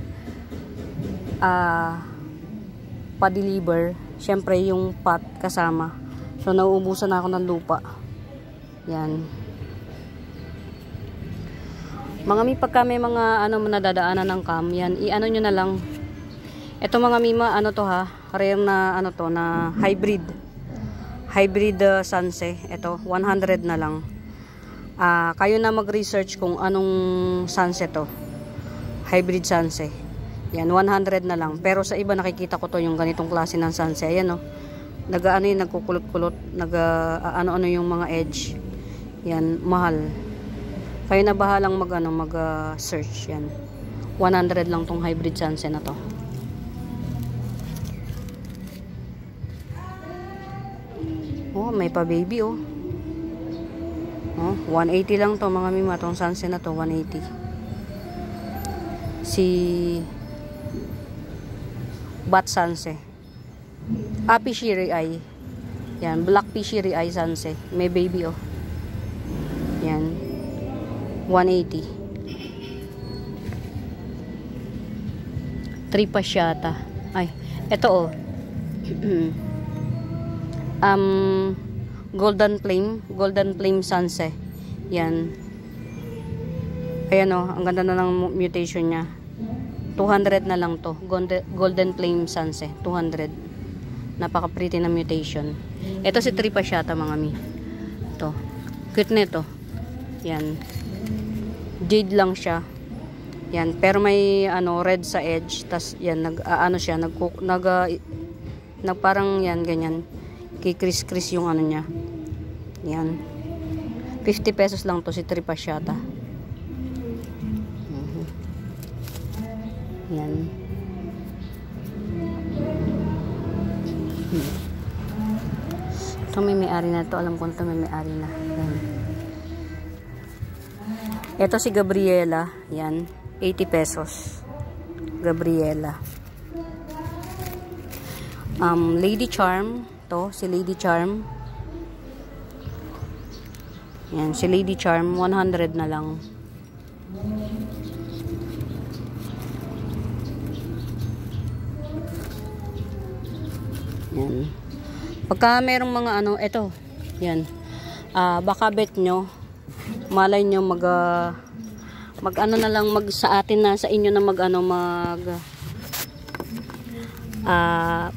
pa-deliver, syempre yung pot kasama. So nauubusan na ako ng lupa. Yan. Mga mi, pagka may mga ano nadadaanan ng cam, yan, i-ano nyo na lang. Ito mga mima, ano to ha, rare na ano to, na hybrid Sanse. Ito 100 na lang. Kayo na mag-research kung anong Sanse to, hybrid Sanse. Yan, 100 na lang. Pero sa iba nakikita ko to yung ganitong klase ng Sanse. Ayan o, nag-ano yun, nagkukulot-kulot, ano-ano yung mga edge. Yan, mahal. Kayo na bahalang mag-search. Yan, 100 lang tong hybrid Sanse na to. Oh, may pa baby oh. Oh, 180 lang to mga mima, tong Sanse na to, 180. Si Bat Sanse. Pishiri Eye. Yan, Black Pishiri Eye Sanse. May baby oh. Yan. 180. Tripasyata. Ay, eto oh. Golden Flame Sanse. Yan. Ayan o, ang ganda na ng mutation nya. 200 na lang to. Golden Flame Sanse, 200. Napaka pretty na mutation. Ito si Tripasyata mga mi. Ito, cute nito. Yan, jade lang siya. Yan, pero may ano red sa edge. Tas yan, siya, parang yan, ganyan, kikris-kris yung ano nya. Yan, 50 pesos lang to si Tripasyata. Yan. Ito may-ari na to. Alam ko ito may-ari na. Yan. Ito si Gabriela. Yan, 80 pesos. Gabriela. Lady Charm. To, si Lady Charm. Yan, si Lady Charm, 100 na lang. Yan. Pagka merong mga ano, eto. Yan. Baka bet nyo, malay nyo mag ano na lang, sa atin na, sa inyo na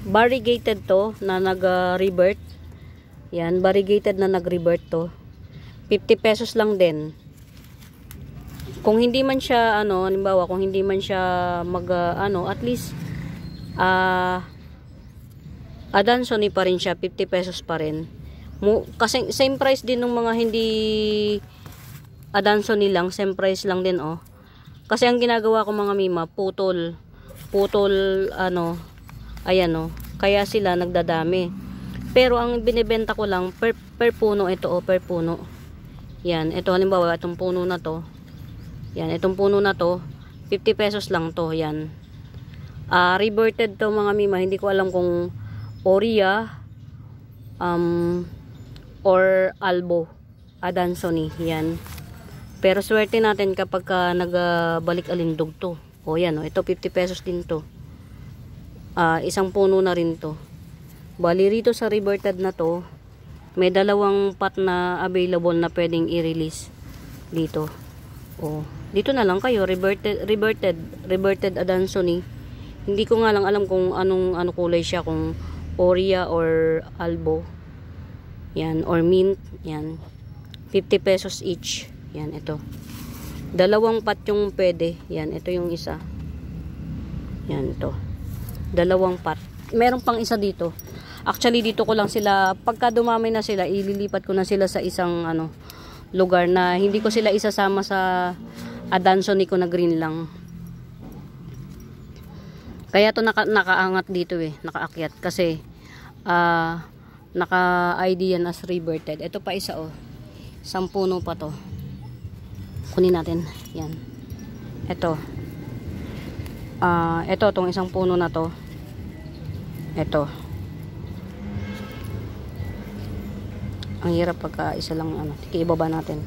variegated to na nag-revert. Yan, variegated na nag-revert to. 50 pesos lang din. Kung hindi man siya ano, halimbawa kung hindi man siya at least Adansoni pa rin siya, 50 pesos pa rin. Kasi same price din ng mga hindi Adansoni lang, same price lang din oh. Kasi ang ginagawa ko mga mima, putol ano, ayan oh. Kaya sila nagdadami. Pero ang binebenta ko lang per puno ito oh, per puno. Yan, ito halimbawa itong puno na to. Yan, itong puno na to, 50 pesos lang to, yan. Reverted to mga mima, hindi ko alam kung Oria or Albo Adansonii. Yan. Pero swerte natin kapag nagbalik alindog to. O yan, ito 50 pesos din to. Isang puno na rin to. Bali rito sa reverted na to, may dalawang pot na available na pwedeng i-release dito. O, dito na lang kayo, reverted Adansonii. Hindi ko nga lang alam kung ano kulay siya, kung Oria or Albo. Yan, or mint. Yan. 50 pesos each. Yan, ito. Dalawang pot yung pwede. Yan, ito yung isa. Yan, ito. Dalawang pot. Meron pang isa dito. Actually, dito ko lang sila, pagka dumami na sila, ililipat ko na sila sa isang lugar na hindi ko sila isasama sa Adansonii ko na green lang. Kaya to nakaangat dito nakaakyat kasi naka-ID yan as reverted. Ito pa isa isang puno pa to. Kunin natin. Yan. Ito. Ito tong isang puno na to. Ito. Ang hirap pagka isa lang ibaba natin.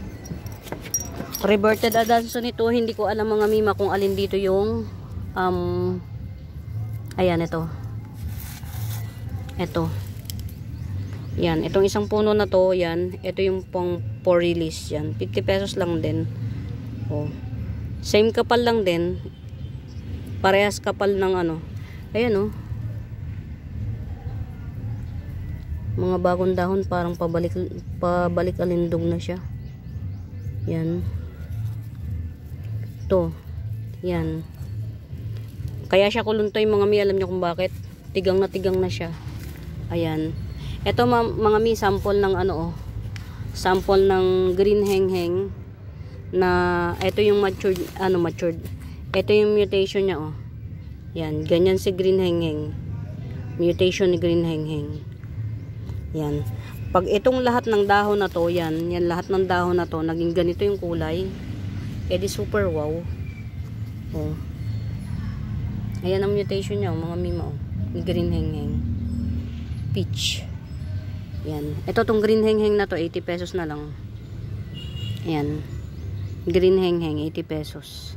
Reverted Adansonii to, hindi ko alam mga mima kung alin dito yung ayan ito. Ito. Yan, itong isang puno na to, yan, ito yung pang for release yan. 50 pesos lang din. Same kapal lang din. Parehas kapal ng ayan mga bagong dahon, parang pabalik alindog na siya. Yan. To. Yan. Kaya siya kuluntoy mga mi, alam nyo kung bakit. Tigang na siya. Ayan. Ito mga mi, sample ng sample ng green hengheng na ito yung matured. Ito yung mutation niya Yan, ganyan si green hengheng. Mutation ni green hengheng. Yan. Pag itong lahat ng dahon na to, yan lahat ng dahon na to, naging ganito yung kulay, edi super wow. Ayan ang mutation niya, mga mima, ni green hengheng. Peach. Yan. Ito tong green hengheng na to, 80 pesos na lang. Ayan. Green hengheng, 80 pesos.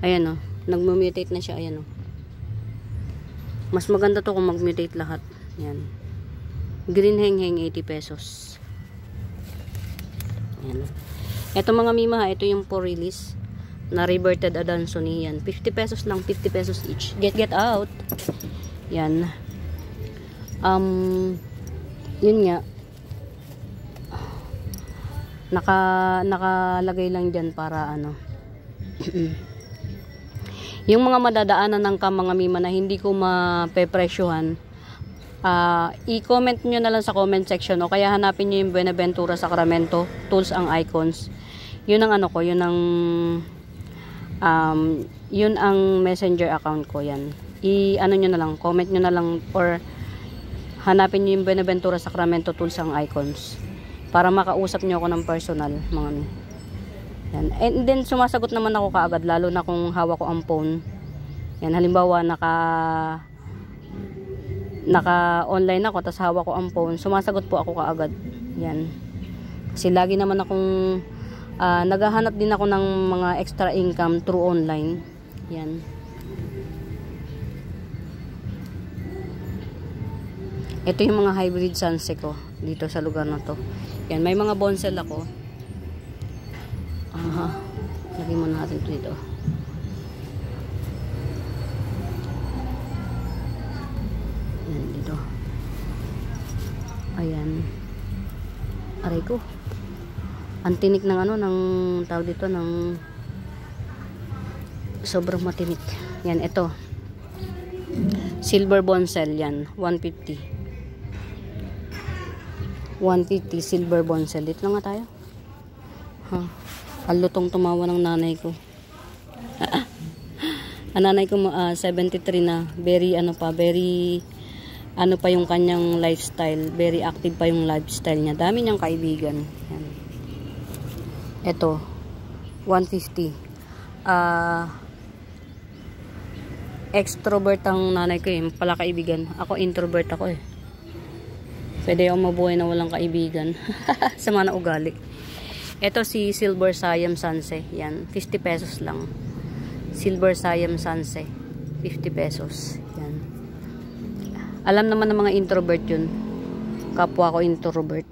Ayan nagmutate na siya, ayan Mas maganda to kung magmutate lahat. Yan. Green hengheng 80 pesos. Ayan. Ito mga mima, ito yung for release na reverted Adansonii. Yan. 50 pesos lang, 50 pesos each. Get out. Yan. Yun nga. Nakalagay lang dyan para yung mga madadaanan ng mga mima na hindi ko mapepresyohan, i-comment nyo na lang sa comment section o kaya hanapin nyo yung Buenaventura Sacramento Tools ang Icons. Yun ang yun ang messenger account ko. Yan, nyo na lang, comment nyo na lang or hanapin nyo yung Buenaventura Sacramento Tools ang Icons para makausap nyo ako ng personal mga mi. Yan. And then sumasagot naman ako kaagad, lalo na kung hawak ko ang phone. Yan, halimbawa naka-online ako, tas hawak ko ang phone, sumasagot po ako kaagad. Yan. Kasi lagi naman akong naghahanap din ako ng mga extra income through online. Yan. Ito yung mga hybrid sunset ko dito sa lugar na to. Yan, may mga bonsai ako. Lagay muna natin ito dito. Yan, dito. Ayan. Aray ko. Ang tinik ng ng tawag dito, ng sobrang matinik. Yan, ito. Silver bonsai yan. 150. 150 silver bonsai. Dito na nga tayo. Alutong tumawa ng nanay ko. Ang nanay ko 73 na. Very very yung kanyang lifestyle. Very active pa yung lifestyle niya. Dami niyang kaibigan. Yan. Ito 150. Extrovert ang nanay ko pala kaibigan. Ako introvert ako Pwede akong mabuhay na walang kaibigan. Sama na ugali. Ito si Silver Siam Sanse. Yan, 50 pesos lang. Silver Siam Sanse. 50 pesos. Yan. Alam naman ng mga introvert yun. Kapwa ko introvert.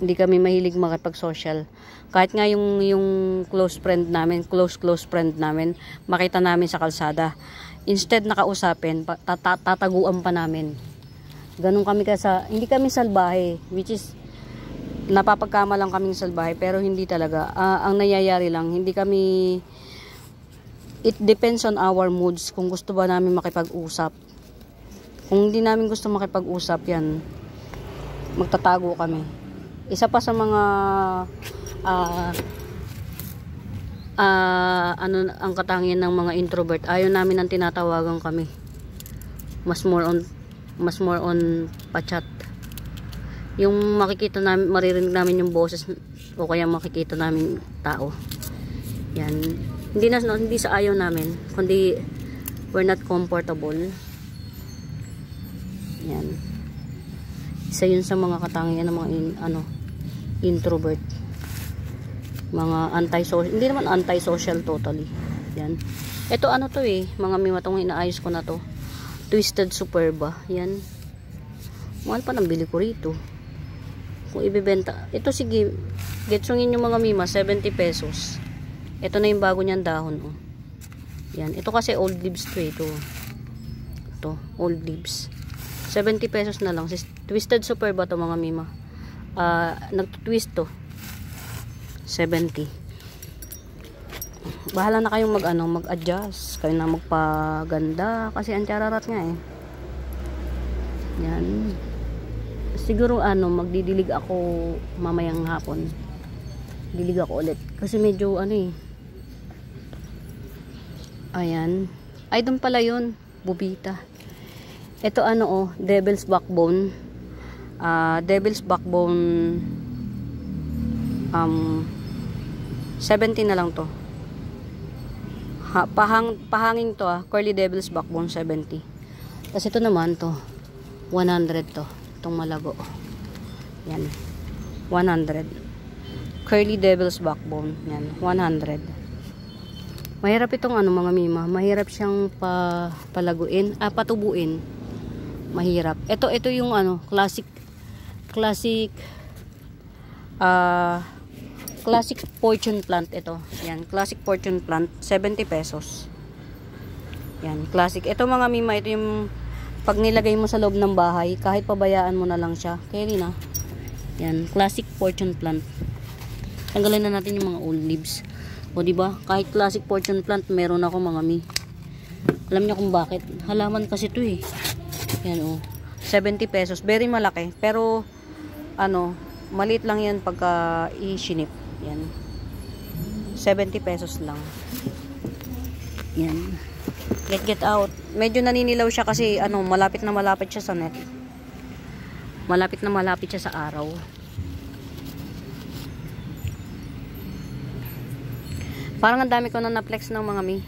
Hindi kami mahilig makipag-social. Kahit nga yung close friend namin, close friend namin, makita namin sa kalsada. Instead nakausapin, tataguan pa namin. Ganun kami hindi kami salbahe, which is napapagkama lang kaming salbahe, pero hindi talaga. Ang nangyayari lang, hindi kami, it depends on our moods, kung gusto ba namin makipag-usap. Kung hindi namin gusto makipag-usap, yan, magtatago kami. Isa pa sa mga ang katangian ng mga introvert, ayaw namin ang tinatawagan kami. Mas more on pa-chat. Yung makikita namin, maririnig namin yung boses o kaya makikita namin tao. Yan. Hindi sa ayaw namin, kundi we're not comfortable. Yan. Isa yun sa mga katangian ng mga introvert. Mga anti-social, hindi naman anti-social totally. Yan. Ito to mga mimatong inaayos ko na to. Twisted Superba. Yan. Mahal pa ng bili ko rito. Kung ibibenta. Ito sige. Getsungin yung mga mima. 70 pesos. Ito na yung bago niyang dahon. Oh. Yan. Ito kasi old leaves to. Ito. Old leaves. 70 pesos na lang. Twisted Superba to mga mima. Nagtutwist to. 70. Bahala na kayong mag-adjust. Kayo na magpaganda. Kasi ang chararat nga eh. Yan. Siguro magdidilig ako mamayang hapon. Dilig ako ulit. Kasi medyo Ayan. Ay, doon pala yun. Bubita. Ito Devil's Backbone. Devil's Backbone 70 na lang to. Pahanging to Curly Devil's Backbone 70. Tapos ito naman to 100 to. Itong malago. Yan. 100. Curly Devil's Backbone. Yan. 100. Mahirap itong mga mima. Mahirap siyang palaguin. Patubuin. Mahirap. Ito yung classic fortune plant ito. Yan, classic fortune plant, 70 pesos. Yan, classic. Ito mga mima, ito yung pag nilagay mo sa loob ng bahay, kahit pabayaan mo na lang siya. Kaya rin Yan, classic fortune plant. Tanggalin na natin yung mga old leaves. O diba, kahit classic fortune plant, meron ako mga mi. Alam niyo kung bakit? Halaman kasi ito eh. Yan 70 pesos. Very malaki. Pero, maliit lang yan pagka i-shinip. Yan. 70 pesos lang. Yan. Get out. Medyo naninilaw siya kasi malapit na malapit siya sa net. Malapit na malapit siya sa araw. Parang ang dami ko na na-flex ng mga mi.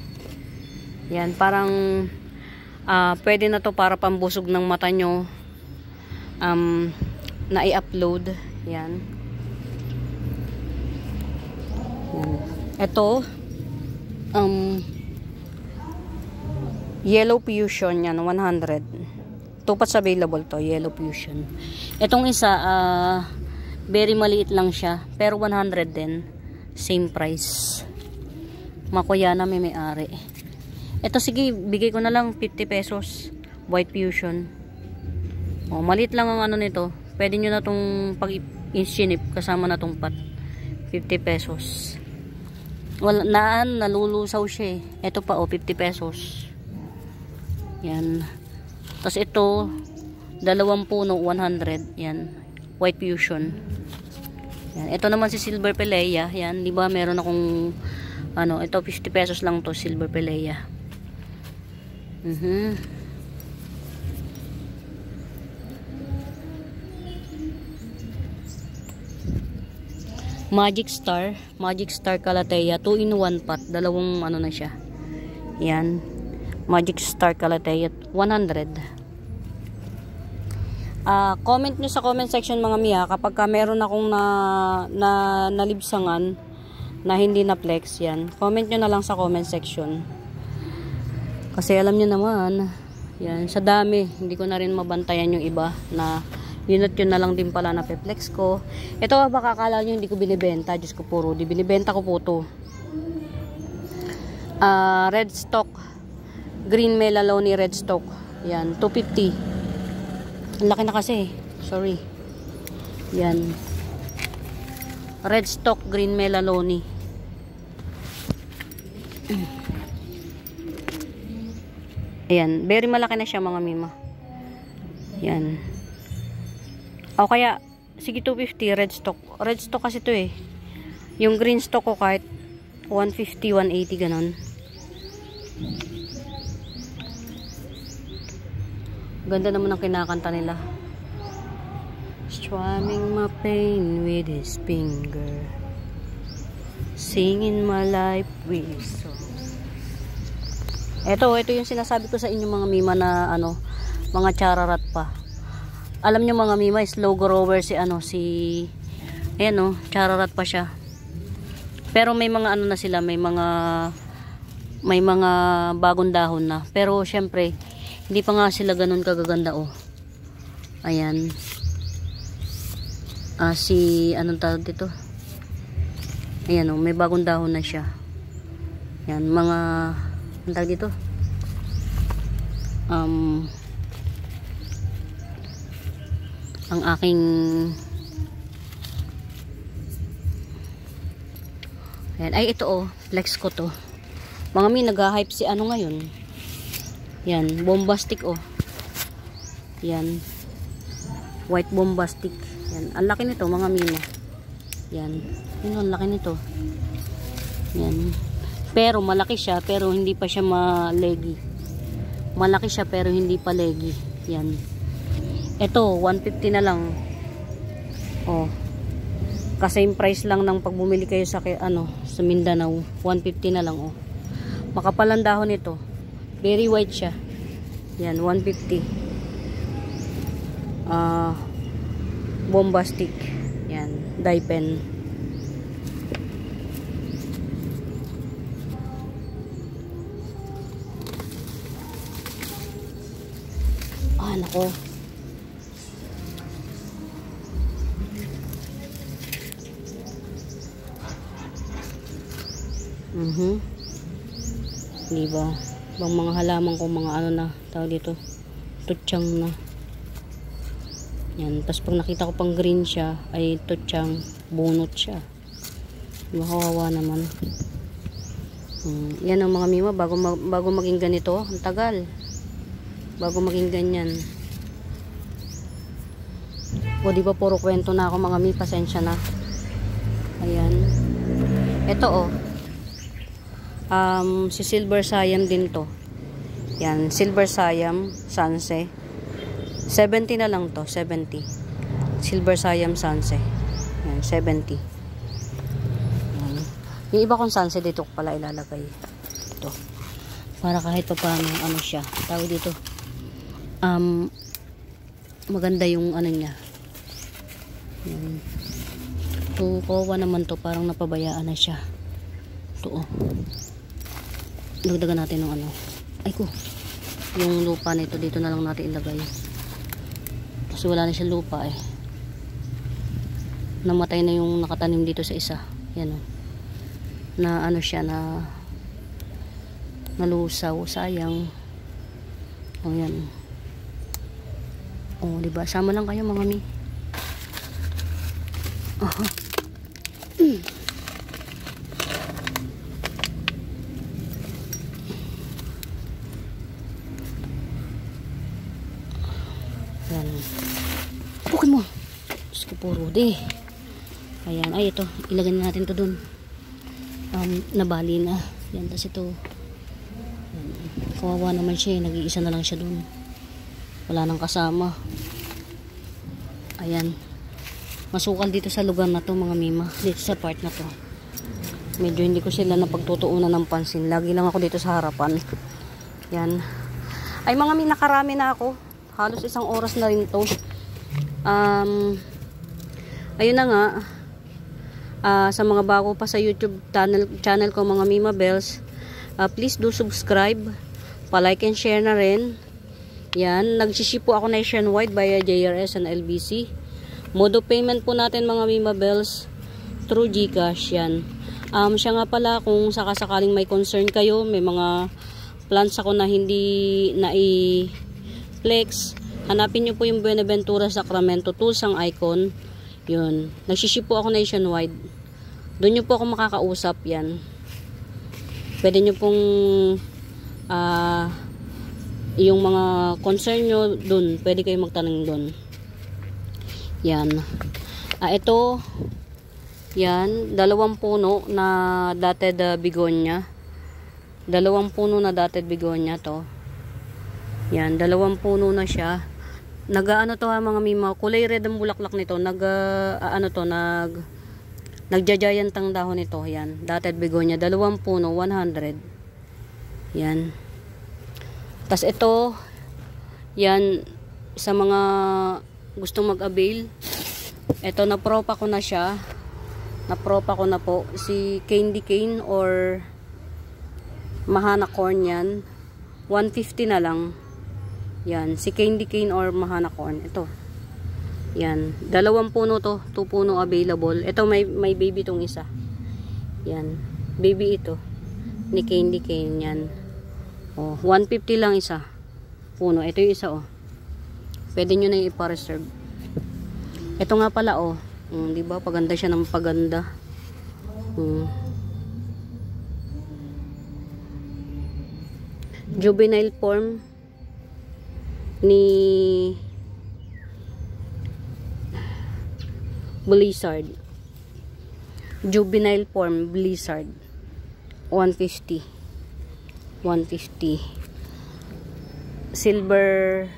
Yan. Parang pwede na to para pambusog ng mata nyo. Na i-upload. Yan. Ito Yellow Fusion yan, 100. Tupats available to, Yellow Fusion. Itong isa very maliit lang siya, pero 100 din. Same price. Makuya na may-ari. Ito sige, bigay ko na lang 50 pesos. White Fusion. Maliit lang ang nito. Pwede nyo na tong pag-insinip kasama na tong pot. 50 pesos. Nalulusaw siya eh. Ito pa 50 pesos. Yan. Tapos ito 2 puno 100. Yan. White Fusion. Yan. Ito naman si Silver Pelea. Yan, di ba meron akong ito 50 pesos lang to, Silver Pelea. Magic Star Calathea 2-in-1 pot, dalawang na siya. Yan. Magic Star Calathea 100. Comment nyo sa comment section mga miya kapag ka meron akong nalibsangan na hindi na flex yan. Comment nyo na lang sa comment section. Kasi alam nyo naman, yan, sa dami, hindi ko na rin mabantayan yung iba na yun at yun na lang din pala na pe-flex ko. Ito baka akala nyo hindi ko binibenta. Diyos ko puro, di binibenta ko po to. Red stock. Green Melaloni red stock. Yan, 250. Ang laki na kasi. Sorry. Yan. Red stock Green Melaloni. Ayan, very malaki na siya mga mima. Yan. O kaya, sige 250 red stock. Red stock kasi to eh. Yung green stock ko kahit 150, 180 ganon. Ganda naman ang kinakanta nila. Strumming my pain with his finger, singing my life with song. Ito yung sinasabi ko sa inyo mga mima na mga chararat pa. Alam nyo mga mima, slow grower chararat pa siya. Pero may mga na sila, may mga bagong dahon na. Pero syempre, hindi pa nga sila ganun kagaganda Ayan. Anong tawag dito? Ayan may bagong dahon na siya. Yan, anong tawag dito? Ang aking ayan, ay ito flex ko to. Mga mi, nag-hype si ngayon. Yan, bombastic Yan. White bombastic. Yan, ang laki nito mga mima. Yan. Ang laki nito. Yan. Pero malaki siya, pero hindi pa siya ma-leggy. Malaki siya pero hindi pa leggy. Yan. Ito, 150 na lang. Kasi yung price lang ng pag bumili kayo sa sa Mindanao, 150 na lang Makapal ang dahon nito. Very white siya. Yan, 150. Bombastic. Yan, dye pen. Nako. Diba? Bang mga halaman ko, mga na, tawag dito, tutsang na. Yan, tapos pag nakita ko pang green siya, ay tutsang, bunot siya. Diba, kawawa naman. Yan ang mga mima, bago maging ganito, ang tagal. Bago maging ganyan. Diba, puro kwento na ako mga mi, pasensya na. Ayan. Ito si Silver Siam din to. Yan, Silver Siam Sanse. 70 na lang to, 70. Silver Siam Sanse. Yan, 70. Yan. Yung iba kong Sanse dito ko pala ilalagay. Ito. Para kahit pa paano siya. Tawag dito. Maganda yung niya. Yan. Ito, kawawa naman to, parang napabayaan na siya. Ito dagdagan natin ng ay ko, yung lupa nito dito na lang natin ilagay kasi wala na siya lupa namatay na yung nakatanim dito sa isa. Yan na siya na nalusaw, sayang. Yan diba, sama lang kayo mga mi. Yan. Bukin mo. Diyos ko puro Ayan. Ay ito. Ilagay na natin to dun. Nabali na. Yan. Tas ito. Yan. Kawawa naman siya. Nag-iisa na lang siya dun. Wala nang kasama. Ayan. Masukal dito sa lugar na to mga mima. Dito sa part na to. Medyo hindi ko sila napagtutuunan ng pansin. Lagi lang ako dito sa harapan. Yan. Ay mga mi, nakarami na ako. Halos 1 oras na rin to. Ayun na nga. Sa mga bago pa sa YouTube channel ko mga Mima Bells, please do subscribe, pa-like and share na rin. Yan, nagsiship po ako nationwide via JRS and LBC. Mode of payment po natin mga Mima Bells through GCash yan. Siya nga pala, kung sakasakaling may concern kayo, may mga plans ako na hindi na i-flex, hanapin nyo po yung Buenaventura Sacramento Tools ang icon. Yun, nagsiship po ako nationwide. Doon nyo po ako makakausap yan. Pwede nyo pong yung mga concern nyo doon, pwede kayo magtanong doon. Yan. Ito, yan, 2 puno na dotted begonia. 2 puno na dotted begonia to. Yan, 2 puno na siya. Nag-ano to ha mga Mima, kulay red ang bulaklak nito. Nagja-giant ang dahon nito. Yan, dotted begonia, 2 puno, 100. Yan. Tas ito, yan, sa mga gustong mag-avail, ito na-propa ko na siya. Na-propa ko na po si candy cane or mahana corn yan. 150 na lang. Yan, si candy cane or mahana corn. Ito. Yan, 2 puno to, 2 puno available. Ito may baby tong isa. Yan, baby ito ni candy cane yan. Oh, 150 lang isa. Puno, ito yung isa oh. Pwede nyo na yung ipa-reserve. Ito nga pala oh. Di ba? Paganda siya ng paganda. Juvenile form ni Blizzard. Juvenile form Blizzard. 150. Silver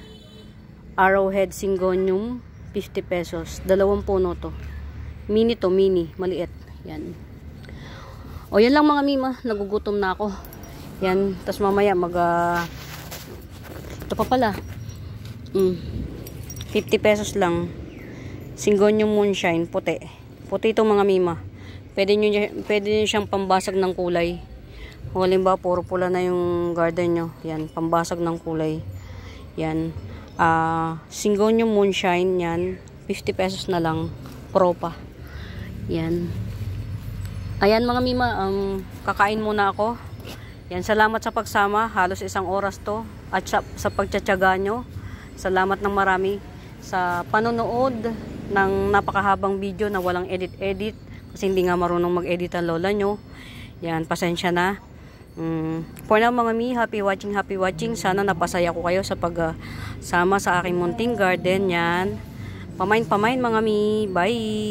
arrowhead syngonium 50 pesos. 2 puno to. Mini to, mini, maliit. Yan. O yan lang mga Mima, nagugutom na ako. Yan, tas mamaya ito pa pala. 50 pesos lang. Syngonium moonshine, puti. Puti itong mga Mima. Pwede nyo siyang pambasag ng kulay. Kung halimbawa, puro pula na yung garden nyo. Yan, pambasag ng kulay. Yan. Syngonium moonshine, yan. 50 pesos na lang. Propa. Yan. Ayan mga Mima, kakain muna ako. Yan, salamat sa pagsama. Halos 1 oras to. At sa pagtsatsaga nyo. Salamat ng marami sa panonood ng napakahabang video na walang edit-edit. Kasi hindi nga marunong mag-edit ang lola nyo. Yan, pasensya na. For now mga Mi, happy watching. Sana napasaya ko kayo sa pagsama sa aking munting garden. Yan. Pamain mga Mi. Bye!